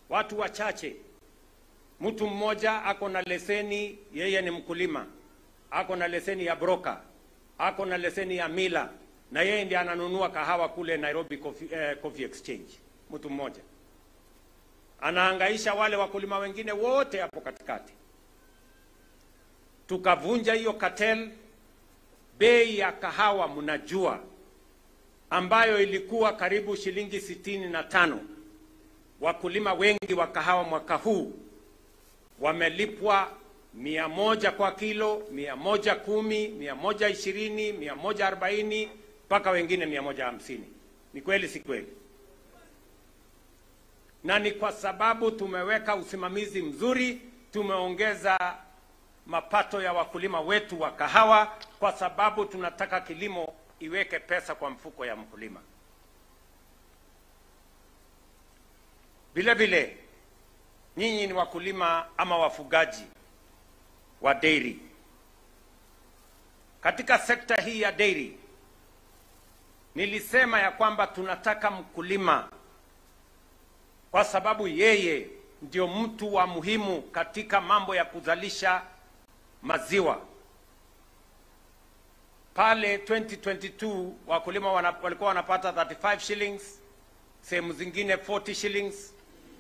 Watu wachache, mtu mmoja ako na leseni, yeye ni mkulima, ako na leseni ya broker, ako na leseni ya mila, na yeye ndiye ananunua kahawa kule Nairobi Coffee Exchange. Mtu mmoja anahangaisha wale wakulima wengine wote hapo katikati. Tukavunja hiyo cartel. Bei ya kahawa mnajua, ambayo ilikuwa karibu shilingi 65, wakulima wengi wa kahawa mwaka huu wamelipwa 100 kwa kilo, 110, 120, 140, mpaka wengine 150. Ni kweli si kweli? Na ni kwa sababu tumeweka usimamizi mzuri, tumeongeza mapato ya wakulima wetu wa kahawa, kwa sababu tunataka kilimo iweke pesa kwa mfuko ya mkulima. Vile vile nyinyi ni wakulima ama wafugaji wa dairy. Katika sekta hii ya dairy nilisema ya kwamba tunataka mkulima, kwa sababu yeye ndio mtu wa muhimu katika mambo ya kuzalisha maziwa. Pale 2022 wakulima walikuwa wanapata 35 shillings, sehemu zingine 40 shillings.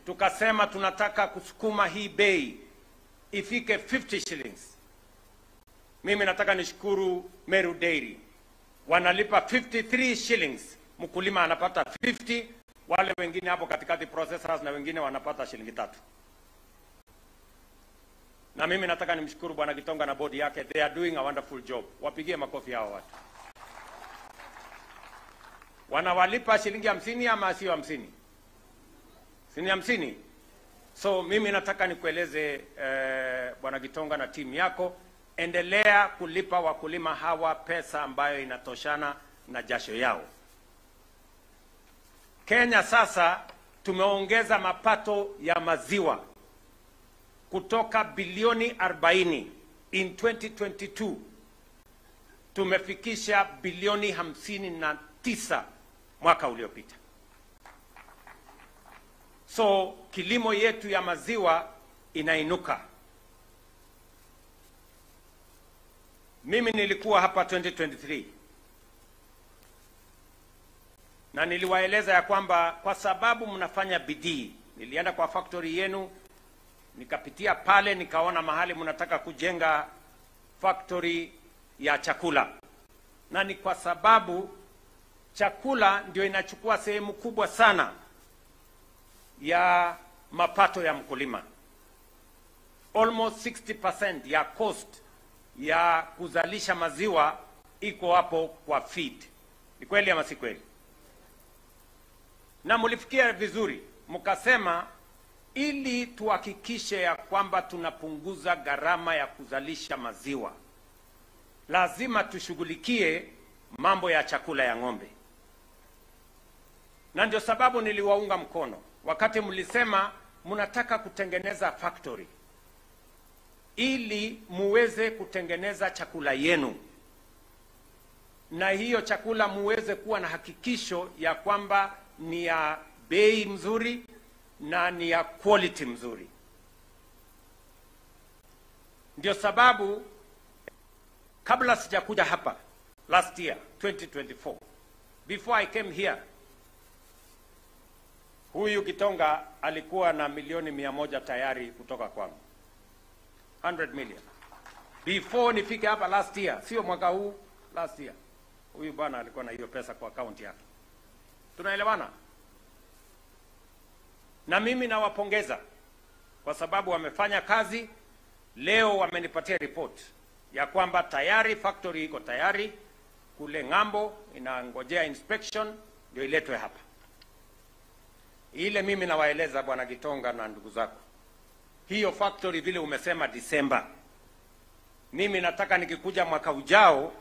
Tukasema tunataka kusukuma hii bei ifike 50 shillings. Mimi nataka nishukuru Meru Dairy, wanalipa 53 shillings, mkulima anapata 50, wale wengine hapo katikati processors na wengine wanapata shilingi 3. Na mimi nataka nimshukuru Bwana Gitonga na bodi yake, they are doing a wonderful job. Wapigie makofi hao watu. Wanawalipa shilingi 50 ama sio 50? Si ni 50? So mimi nataka nikueleze Bwana Gitonga na timu yako, endelea kulipa wakulima hawa pesa ambayo inatoshana na jasho yao. Kenya sasa tumeongeza mapato ya maziwa kutoka bilioni 40 in 2022 tumefikisha bilioni 59 mwaka uliopita. So kilimo yetu ya maziwa inainuka. Mimi nilikuwa hapa 2023 na niliwaeleza ya kwamba kwa sababu mnafanya bidii, nilienda kwa factory yenu, nikapitia pale, nikaona mahali mnataka kujenga factory ya chakula, na ni kwa sababu chakula ndio inachukua sehemu kubwa sana ya mapato ya mkulima. Almost 60% ya cost ya kuzalisha maziwa iko hapo kwa feed. Ni kweli ama si kweli? Na mlifikia vizuri, mkasema ili tuhakikishe ya kwamba tunapunguza gharama ya kuzalisha maziwa, lazima tushughulikie mambo ya chakula ya ng'ombe. Na ndio sababu niliwaunga mkono wakati mlisema mnataka kutengeneza factory ili muweze kutengeneza chakula yenu, na hiyo chakula muweze kuwa na hakikisho ya kwamba ni ya bei mzuri na ni ya quality mzuri. Ndio sababu kabla sijakuja hapa last year 2024, before I came here, huyu Gitonga alikuwa na milioni 100 tayari kutoka kwangu, 100 million before nifike hapa last year, sio mwaka huu, last year. Huyu bwana alikuwa na hiyo pesa kwa account yake. Tunaelewana? Na mimi nawapongeza kwa sababu wamefanya kazi. Leo wamenipatia report ya kwamba tayari factory iko tayari kule ng'ambo, inangojea inspection ndio iletwe hapa. Ile mimi nawaeleza bwana Gitonga na ndugu zako, hiyo factory vile umesema Disemba, mimi nataka nikikuja mwaka ujao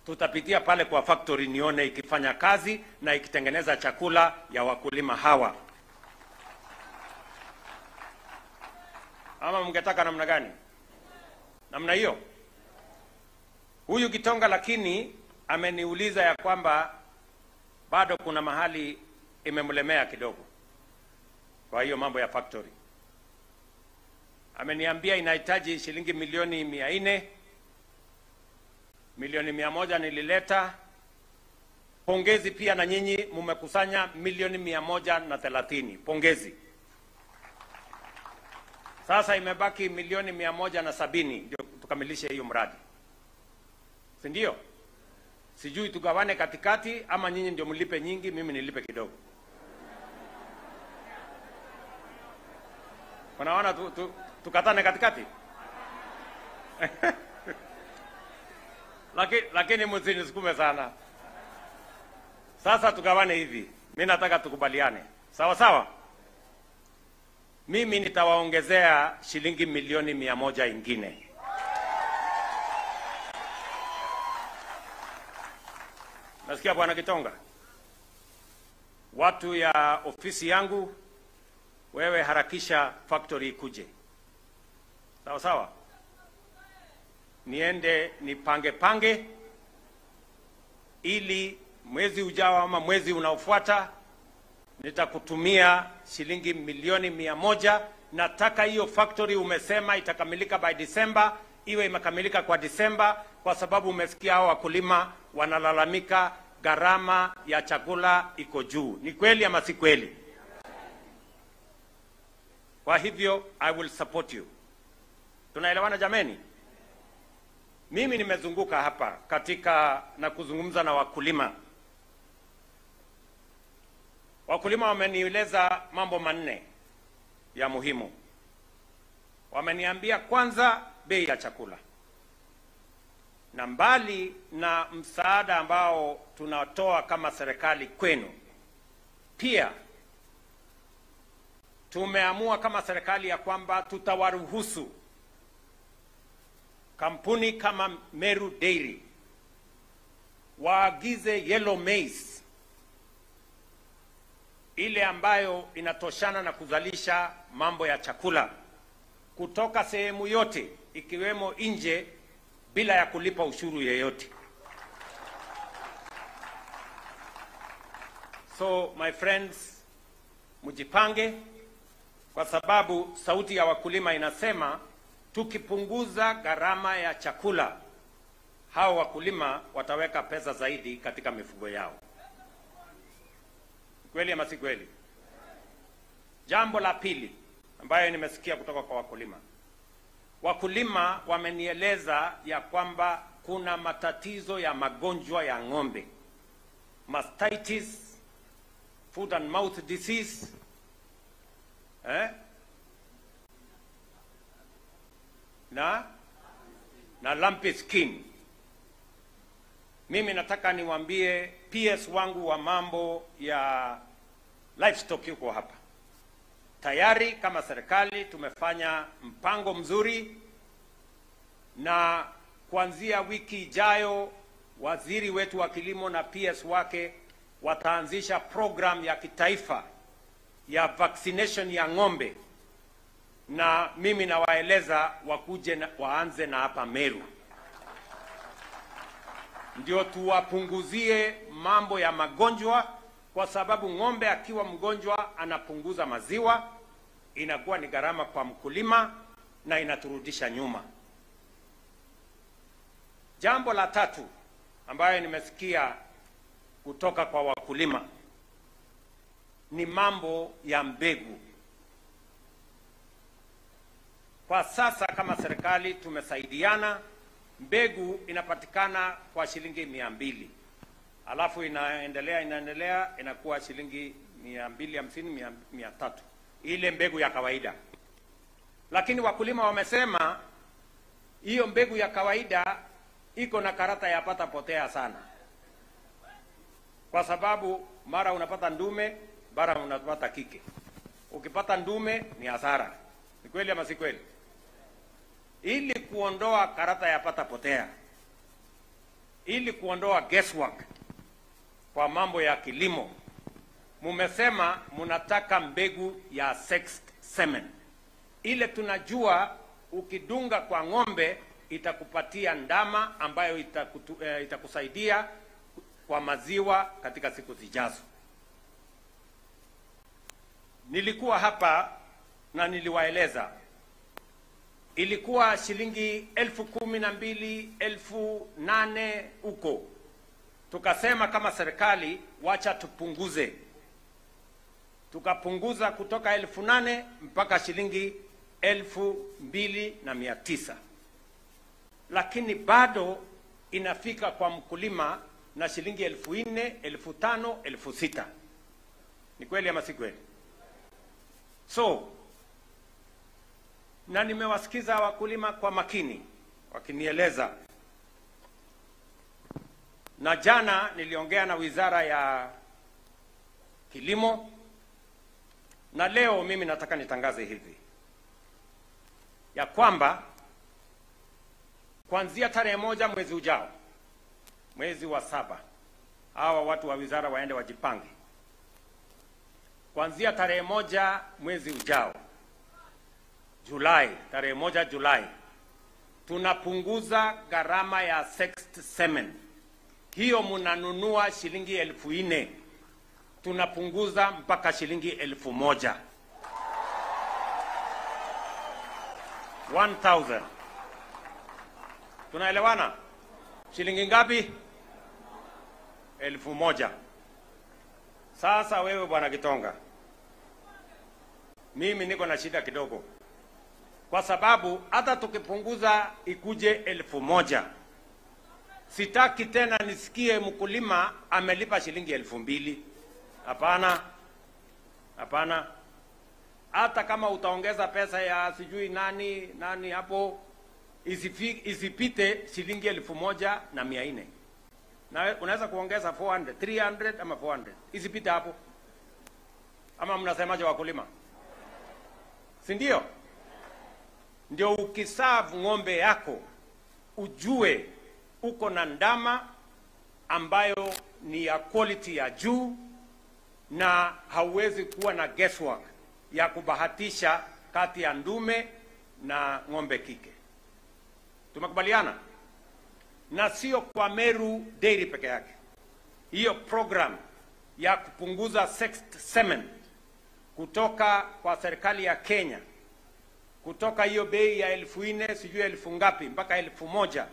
tutapitia pale kwa factory nione ikifanya kazi na ikitengeneza chakula ya wakulima hawa. Ama mngetaka namna gani? Namna hiyo. Huyu Gitonga lakini ameniuliza ya kwamba bado kuna mahali imemlemea kidogo kwa hiyo mambo ya factory. Ameniambia inahitaji shilingi milioni 400, milioni 100 nilileta. Pongezi pia na nyinyi mumekusanya milioni 130. Pongezi. Sasa imebaki milioni 170 ndio tukamilishe hiyo mradi. Si ndio? Sijui tugawane katikati ama nyinyi ndio mlipe nyingi, mimi nilipe kidogo. Unaona tukatane katikati? Lakini msinisukume sana. Sasa tugawane hivi. Mimi nataka tukubaliane. Sawa sawa? Mimi nitawaongezea shilingi milioni 100 ingine. Nasikia bwana Gitonga? Watu ya ofisi yangu, wewe harakisha factory ikuje. Sawa sawa? Niende nipange ili mwezi ujao ama mwezi unaofuata nitakutumia shilingi milioni 100. Nataka hiyo factory umesema itakamilika by December, iwe imekamilika kwa December, kwa sababu umesikia hao wakulima wanalalamika gharama ya chakula iko juu. Ni kweli ama si kweli? Kwa hivyo I will support you. Tunaelewana jameni? Mimi nimezunguka hapa katika na kuzungumza na wakulima. Wakulima wamenieleza mambo 4 ya muhimu. Wameniambia kwanza bei ya chakula. Na mbali na msaada ambao tunatoa kama serikali kwenu, pia tumeamua kama serikali ya kwamba tutawaruhusu kampuni kama Meru Dairy waagize yellow maize ile ambayo inatoshana na kuzalisha mambo ya chakula kutoka sehemu yote ikiwemo nje bila ya kulipa ushuru yeyote. So my friends, mjipange, kwa sababu sauti ya wakulima inasema tukipunguza gharama ya chakula, hao wakulima wataweka pesa zaidi katika mifugo yao. Kweli ama si kweli? Jambo la pili ambayo nimesikia kutoka kwa wakulima, wakulima wamenieleza ya kwamba kuna matatizo ya magonjwa ya ng'ombe, mastitis, foot and mouth disease, na lumpy skin. Mimi nataka niwaambie PS wangu wa mambo ya livestock yuko hapa. Tayari kama serikali tumefanya mpango mzuri, na kuanzia wiki ijayo waziri wetu wa kilimo na PS wake wataanzisha program ya kitaifa ya vaccination ya ng'ombe, na mimi nawaeleza wakuje waanze na hapa Meru, ndio tuwapunguzie mambo ya magonjwa, kwa sababu ng'ombe akiwa mgonjwa anapunguza maziwa, inakuwa ni gharama kwa mkulima na inaturudisha nyuma. Jambo la tatu ambayo nimesikia kutoka kwa wakulima ni mambo ya mbegu. Kwa sasa kama serikali tumesaidiana, mbegu inapatikana kwa shilingi 200. Alafu inaendelea inakuwa shilingi 250, 300. Ile mbegu ya kawaida. Lakini wakulima wamesema hiyo mbegu ya kawaida iko na karata ya pata potea sana. Kwa sababu mara unapata ndume, mara unapata kike. Ukipata ndume ni hasara. Ni kweli ama si kweli? Ili kuondoa karata ya pata potea, ili kuondoa guesswork kwa mambo ya kilimo, mumesema munataka mbegu ya sexed semen. Ile tunajua ukidunga kwa ng'ombe itakupatia ndama ambayo itakusaidia kwa maziwa katika siku zijazo. Nilikuwa hapa na niliwaeleza, ilikuwa shilingi 12,000, 8,000 huko. Tukasema kama serikali wacha tupunguze. Tukapunguza kutoka 8,000 mpaka shilingi 2,900. Lakini bado inafika kwa mkulima na shilingi 4,000, 5,000, 6,000. Ni kweli ama si kweli? So, na nimewasikiza wakulima kwa makini wakinieleza, na jana niliongea na wizara ya kilimo, na leo mimi nataka nitangaze hivi ya kwamba kuanzia tarehe 1 mwezi ujao, mwezi wa 7, hawa watu wa wizara waende wajipange. Kuanzia tarehe 1 mwezi ujao, Julai, tarehe 1 Julai, tunapunguza gharama ya sexed semen. Hiyo munanunua shilingi 4,000, tunapunguza mpaka shilingi 1,000. 1,000. Tunaelewana? Shilingi ngapi? 1,000. Sasa wewe bwana Kitonga, mimi niko na shida kidogo, kwa sababu hata tukipunguza ikuje 1,000, sitaki tena nisikie mkulima amelipa shilingi 2,000. Hapana, hapana. Hata kama utaongeza pesa ya sijui nani hapo, isipite shilingi 1,400. Na unaweza kuongeza 400, 300 ama 400. Isipite hapo. Ama mnasemaje wakulima? Si ndio? Ndio ukisavu ng'ombe yako ujue uko na ndama ambayo ni ya quality ya juu, na hauwezi kuwa na guesswork ya kubahatisha kati ya ndume na ng'ombe kike. Tumekubaliana? Na sio kwa Meru Dairy peke yake. Hiyo program ya kupunguza sexed semen kutoka kwa serikali ya Kenya, kutoka hiyo bei ya 4,000 sijui 1,000 ngapi mpaka 1,000,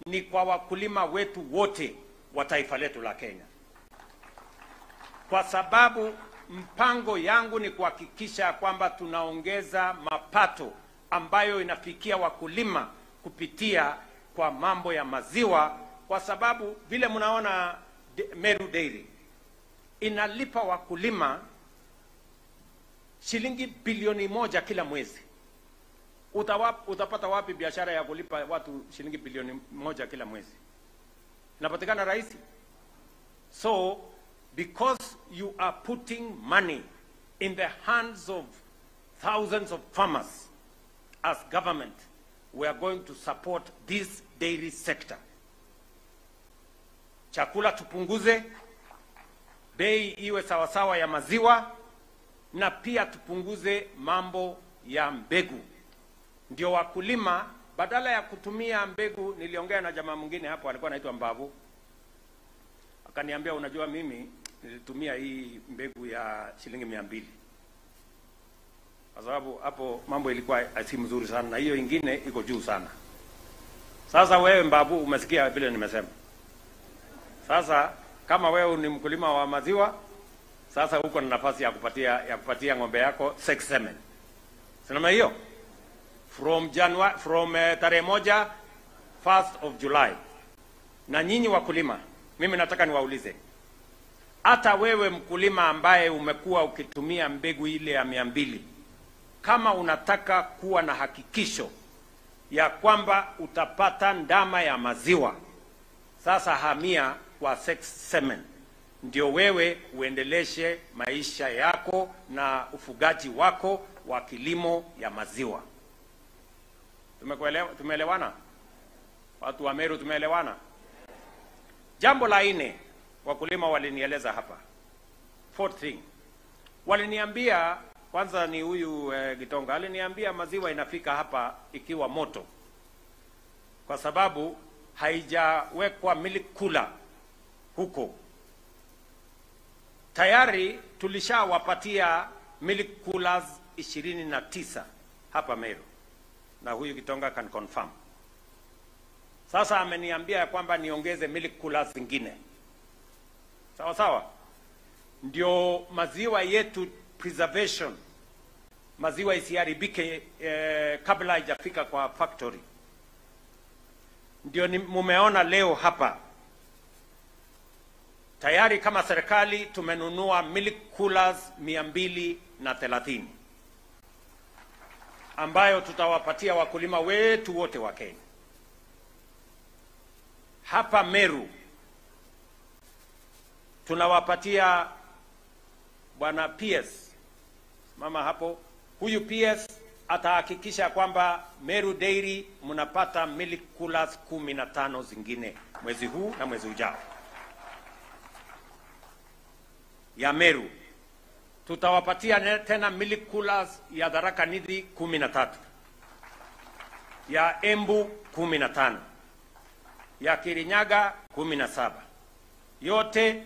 ni kwa wakulima wetu wote wa taifa letu la Kenya. Kwa sababu mpango yangu ni kuhakikisha kwamba tunaongeza mapato ambayo inafikia wakulima kupitia kwa mambo ya maziwa, kwa sababu vile mnaona Meru Dairy inalipa wakulima shilingi bilioni 1 kila mwezi. Utapata wapi biashara ya kulipa watu shilingi bilioni 1 kila mwezi? Inapatikana rahisi. So because you are putting money in the hands of thousands of farmers, as government, we are going to support this dairy sector. Chakula tupunguze, bei iwe sawasawa ya maziwa, na pia tupunguze mambo ya mbegu. Ndio wakulima badala ya kutumia mbegu, niliongea na jamaa mwingine hapo alikuwa anaitwa Mbavu. Akaniambia, unajua mimi nilitumia hii mbegu ya shilingi 200. Kwa sababu hapo mambo ilikuwa si mzuri sana na hiyo ingine iko juu sana. Sasa wewe Mbavu umesikia vile nimesema. Sasa kama wewe ni mkulima wa maziwa, sasa uko na nafasi ya kupatia ng'ombe yako sex semen. Sema hiyo from tarehe 1 1st of July. Na nyinyi wakulima, mimi nataka niwaulize, hata wewe mkulima ambaye umekuwa ukitumia mbegu ile ya 200, kama unataka kuwa na hakikisho ya kwamba utapata ndama ya maziwa, sasa hamia kwa sex semen, ndio wewe uendeleshe maisha yako na ufugaji wako wa kilimo ya maziwa. Tumeelewana? Watu wa Meru tumeelewana? Jambo la 4, wakulima walinieleza hapa. 4th thing, waliniambia, kwanza ni huyu Gitonga aliniambia maziwa inafika hapa ikiwa moto, kwa sababu haijawekwa milk cooler huko. Tayari tulishawapatia milk coolers 29 hapa Meru, na huyu Gitonga can confirm. Sasa ameniambia kwamba niongeze milk coolers zingine. Sawa sawa? Ndio maziwa yetu preservation, maziwa isiharibike kabla haijafika kwa factory. Ndio mumeona leo hapa tayari kama serikali tumenunua milk coolers 230 ambayo tutawapatia wakulima wetu wote wa Kenya. Hapa Meru tunawapatia bwana PS, mama hapo, huyu PS atahakikisha kwamba Meru Dairy mnapata milk coolers 15 zingine mwezi huu na mwezi ujao. Ya Meru tutawapatia tena milk coolers ya Tharaka Nithi 13, ya Embu 15, ya Kirinyaga 17, yote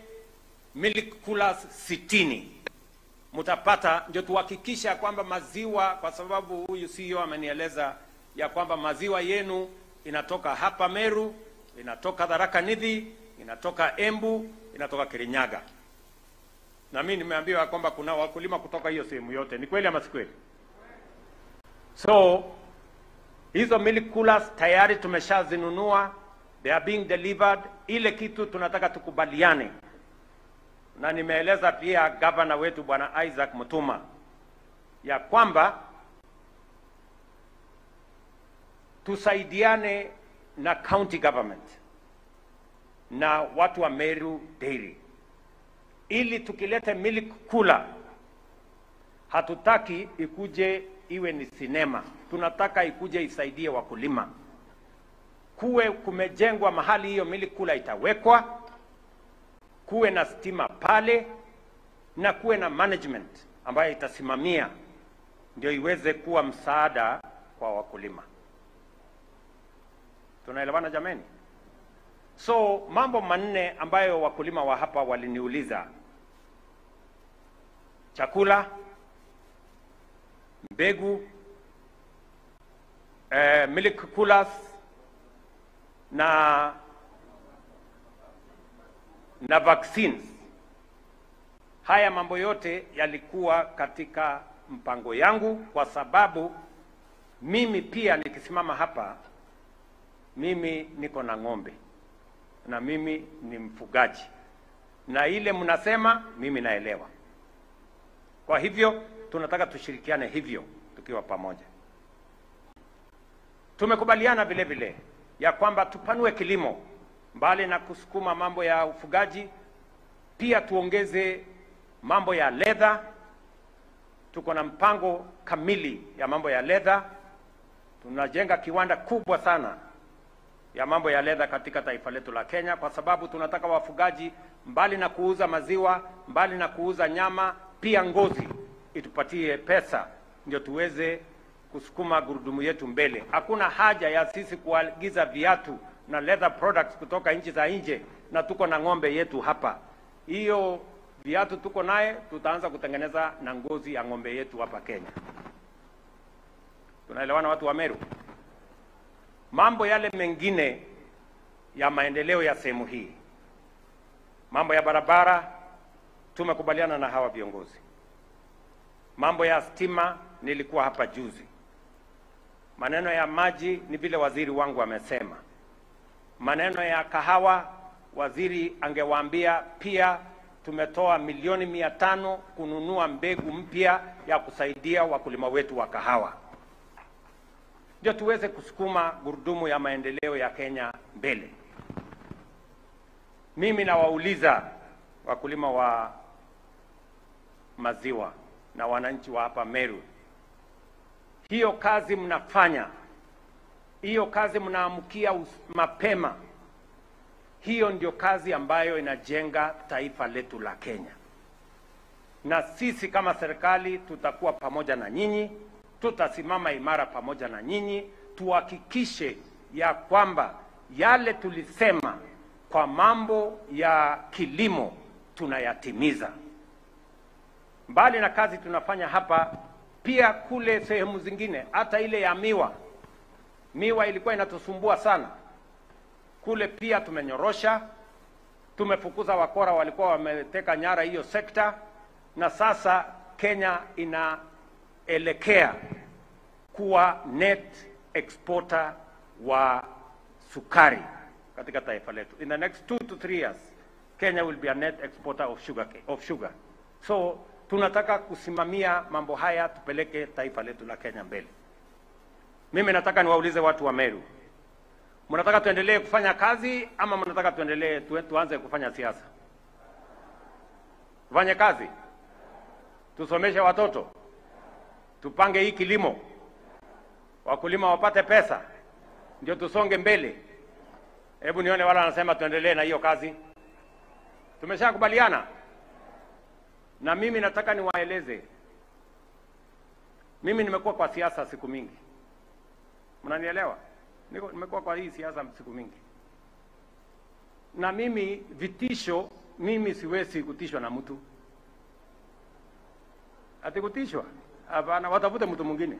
milk coolers 60 mutapata. Ndio tuhakikisha kwamba maziwa, kwa sababu huyu CEO amenieleza ya kwamba maziwa yenu inatoka hapa Meru, inatoka Tharaka Nithi, inatoka Embu, inatoka Kirinyaga. Na mimi nimeambiwa kwamba kuna wakulima kutoka hiyo sehemu yote. Ni kweli ama si kweli? So hizo milk coolers tayari tumeshazinunua, they are being delivered. Ile kitu tunataka tukubaliane, na nimeeleza pia gavana wetu bwana Isaac Mutuma ya kwamba tusaidiane na county government na watu wa Meru Dairy, ili tukilete milk cooler, hatutaki ikuje iwe ni sinema. Tunataka ikuje isaidie wakulima. Kuwe kumejengwa mahali hiyo milk cooler itawekwa, kuwe na stima pale, na kuwe na management ambayo itasimamia ndio iweze kuwa msaada kwa wakulima. Tunaelewana jameni? So mambo manne ambayo wakulima wa hapa waliniuliza: chakula, mbegu, milk coolers na vaccines. Haya mambo yote yalikuwa katika mpango yangu, kwa sababu mimi pia nikisimama hapa, mimi niko na ng'ombe na mimi ni mfugaji, na ile mnasema mimi naelewa. Kwa hivyo tunataka tushirikiane hivyo tukiwa pamoja. Tumekubaliana vile vile ya kwamba tupanue kilimo, mbali na kusukuma mambo ya ufugaji, pia tuongeze mambo ya leather. Tuko na mpango kamili ya mambo ya leather. Tunajenga kiwanda kubwa sana ya mambo ya leather katika taifa letu la Kenya, kwa sababu tunataka wafugaji, mbali na kuuza maziwa, mbali na kuuza nyama, pia ngozi itupatie pesa, ndio tuweze kusukuma gurudumu yetu mbele. Hakuna haja ya sisi kuagiza viatu na leather products kutoka nchi za nje na tuko na ng'ombe yetu hapa. Hiyo viatu tuko naye, tutaanza kutengeneza na ngozi ya ng'ombe yetu hapa Kenya. Tunaelewana watu wa Meru? Mambo yale mengine ya maendeleo ya sehemu hii, mambo ya barabara, tumekubaliana na hawa viongozi. Mambo ya stima, nilikuwa hapa juzi. Maneno ya maji ni vile waziri wangu amesema. Maneno ya kahawa, waziri angewaambia pia tumetoa milioni 500 kununua mbegu mpya ya kusaidia wakulima wetu wa kahawa, ndio tuweze kusukuma gurudumu ya maendeleo ya Kenya mbele. Mimi nawauliza wakulima wa maziwa na wananchi wa hapa Meru, hiyo kazi mnafanya, hiyo kazi mnaamkia mapema, hiyo ndio kazi ambayo inajenga taifa letu la Kenya. Na sisi kama serikali tutakuwa pamoja na nyinyi, tutasimama imara pamoja na nyinyi, tuhakikishe ya kwamba yale tulisema kwa mambo ya kilimo tunayatimiza. Mbali na kazi tunafanya hapa, pia kule sehemu zingine, hata ile ya miwa ilikuwa inatusumbua sana. Kule pia tumenyorosha, tumefukuza wakora walikuwa wameteka nyara hiyo sekta, na sasa Kenya inaelekea kuwa net exporter wa sukari katika taifa letu. In the next 2 to 3 years, Kenya will be a net exporter of sugar. So tunataka kusimamia mambo haya, tupeleke taifa letu la Kenya mbele. Mimi nataka niwaulize watu wa Meru, mnataka tuendelee kufanya kazi ama mnataka tuanze kufanya siasa? Tufanye kazi, tusomeshe watoto, tupange hii kilimo, wakulima wapate pesa, ndio tusonge mbele. Hebu nione wala wanasema tuendelee na hiyo kazi. Tumeshakubaliana. Na mimi nataka niwaeleze, mimi nimekuwa kwa siasa siku mingi. Mnanielewa? Nimekuwa kwa hii siasa siku mingi. Na mimi vitisho, mimi siwezi kutishwa na mtu. Ati kutishwa? Hapana, watafute mtu mwingine.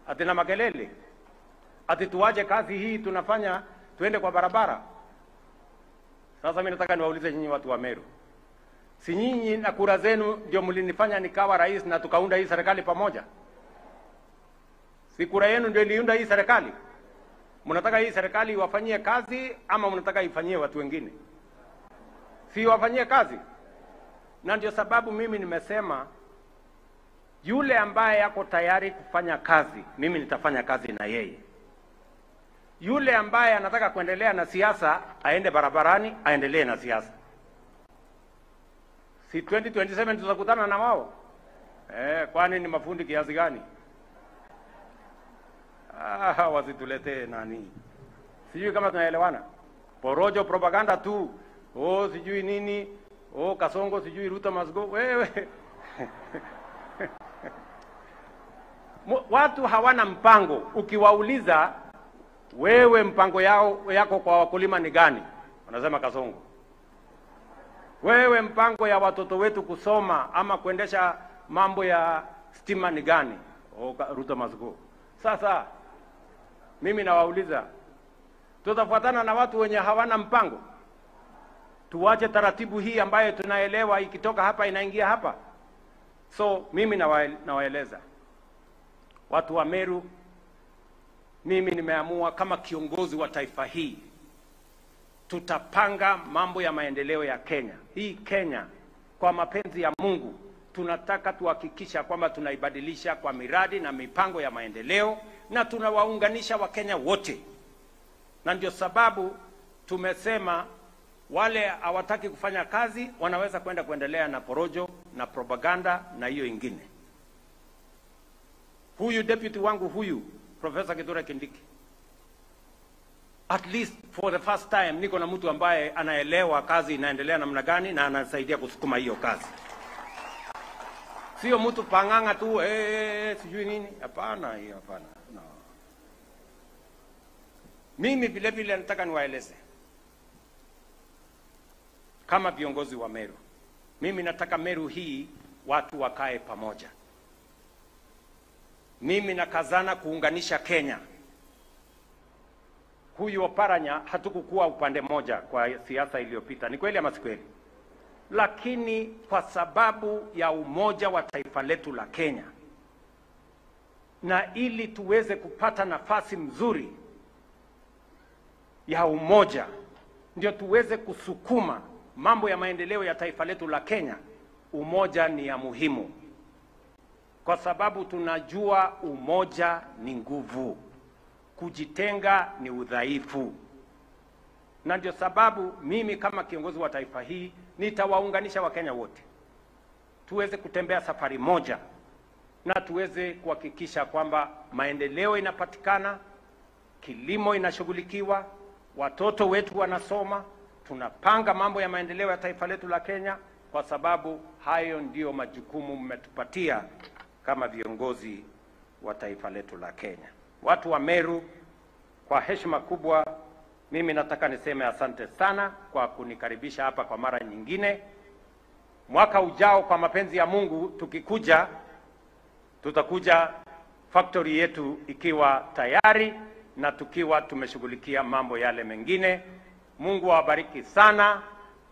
Ati na makelele. Ati tuaje kazi hii tunafanya tuende kwa barabara. Sasa mimi nataka niwaulize nyinyi watu wa Meru. Si nyinyi na kura zenu ndio mlinifanya nikawa rais na tukaunda hii serikali pamoja? Si kura yenu ndio iliunda hii serikali? Mnataka hii serikali iwafanyie kazi ama mnataka ifanyie watu wengine? Si wafanyie kazi. Na ndio sababu mimi nimesema yule ambaye yako tayari kufanya kazi, mimi nitafanya kazi na yeye. Yule ambaye anataka kuendelea na siasa, aende barabarani, aendelee na siasa. Si 2027 tutakutana na wao? Kwani ni mafundi kiasi gani? Wasituletee nani. Sijui kama tunaelewana. Porojo, propaganda tu. Sijui nini. Oh, Kasongo sijui Ruto must go. Wewe. Watu hawana mpango. Ukiwauliza wewe mpango yako kwa wakulima ni gani? Wanasema Kasongo. Wewe mpango ya watoto wetu kusoma ama kuendesha mambo ya stima ni gani? Oh, Ruto must go. Sasa mimi nawauliza, tutafuatana na watu wenye hawana mpango? Tuwache taratibu hii ambayo tunaelewa ikitoka hapa inaingia hapa. So mimi nawaeleza watu wa Meru, mimi nimeamua kama kiongozi wa taifa hii, tutapanga mambo ya maendeleo ya Kenya. Hii Kenya kwa mapenzi ya Mungu tunataka tuhakikisha kwamba tunaibadilisha kwa miradi na mipango ya maendeleo, na tunawaunganisha Wakenya wote. Na ndio sababu tumesema wale hawataki kufanya kazi wanaweza kuendelea na porojo na propaganda na hiyo ingine. Huyu deputy wangu huyu Professor Kithure Kindiki, at least for the first time niko na mtu ambaye anaelewa kazi inaendelea namna gani na anasaidia kusukuma hiyo kazi. Sio mtu panganga tu sijui nini. Hapana, hiyo hapana. No. Mimi vile vile nataka niwaeleze kama viongozi wa Meru. Mimi nataka Meru hii watu wakae pamoja. Mimi nakazana kuunganisha Kenya. Huyu Oparanya hatukukuwa upande moja kwa siasa iliyopita. Ni kweli ama si kweli? Lakini kwa sababu ya umoja wa taifa letu la Kenya, na ili tuweze kupata nafasi mzuri ya umoja, ndio tuweze kusukuma mambo ya maendeleo ya taifa letu la Kenya, umoja ni ya muhimu. Kwa sababu tunajua umoja ni nguvu, kujitenga ni udhaifu. Na ndio sababu mimi kama kiongozi wa taifa hii nitawaunganisha Wakenya wote, tuweze kutembea safari moja na tuweze kuhakikisha kwamba maendeleo inapatikana, kilimo inashughulikiwa, watoto wetu wanasoma, tunapanga mambo ya maendeleo ya taifa letu la Kenya, kwa sababu hayo ndio majukumu mmetupatia kama viongozi wa taifa letu la Kenya. Watu wa Meru, kwa heshima kubwa, mimi nataka niseme asante sana kwa kunikaribisha hapa kwa mara nyingine. Mwaka ujao kwa mapenzi ya Mungu tukikuja, tutakuja factory yetu ikiwa tayari na tukiwa tumeshughulikia mambo yale mengine. Mungu awabariki sana.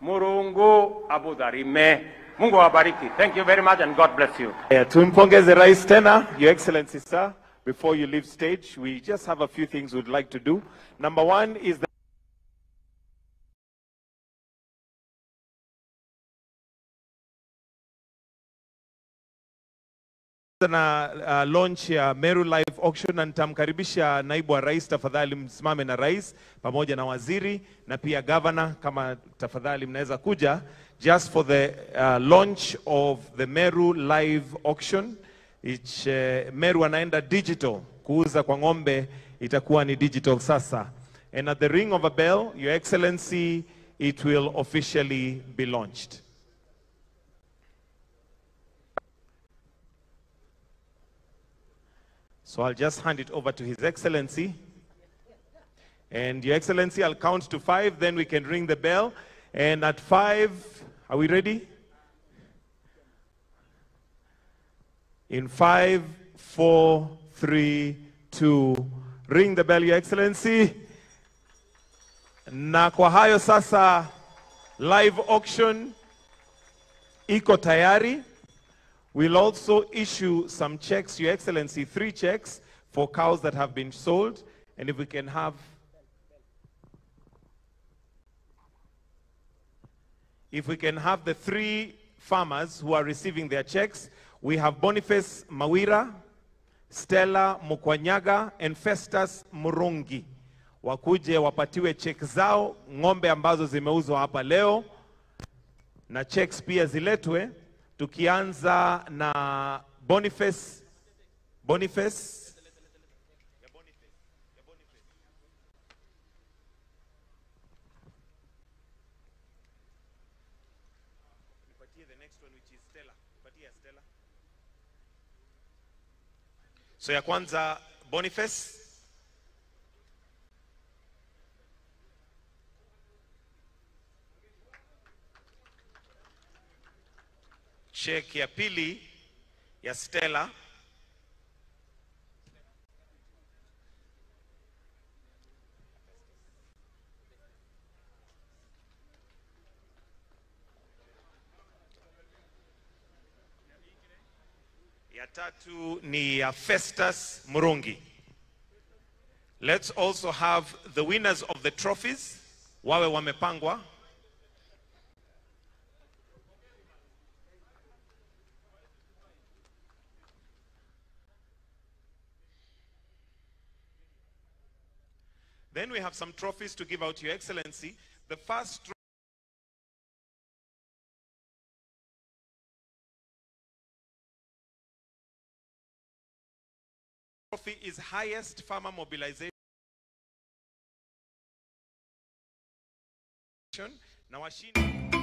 Murungu abudharime. Mungu awabariki. Thank you very much and God bless you. Tumpongeze Rais tena, Your Excellency sir. Before you leave stage, we just have a few things we'd like to do. Number one is that na launch ya Meru Live Auction, na nitamkaribisha naibu wa rais, tafadhali msimame na rais pamoja na waziri na pia governor, kama tafadhali mnaweza kuja just for the launch of the Meru Live Auction. Meru anaenda digital, kuuza kwa ng'ombe itakuwa ni digital sasa. And at the ring of a bell, Your Excellency, it will officially be launched. So I'll just hand it over to His Excellency. And Your Excellency, I'll count to 5, then we can ring the bell. And at 5, are we ready? In 5, 4, 3, 2, ring the bell, Your Excellency. Na kwa hayo sasa, live auction iko tayari. We'll also issue some checks, Your Excellency, 3 checks for cows that have been sold. And if we can have the 3 farmers who are receiving their checks. We have Boniface Mawira, Stella Mukwanyaga, and Festus Murungi. Wakuje wapatiwe check zao, ng'ombe ambazo zimeuzwa hapa leo, na checks pia ziletwe. Tukianza na Boniface. So ya kwanza Boniface. Check ya pili ya Stella. Ya tatu ni ya Festus Murungi. Let's also have the winners of the trophies wawe wamepangwa. Then we have some trophies to give out, Your Excellency. The first trophy is highest farmer mobilization. Na washindi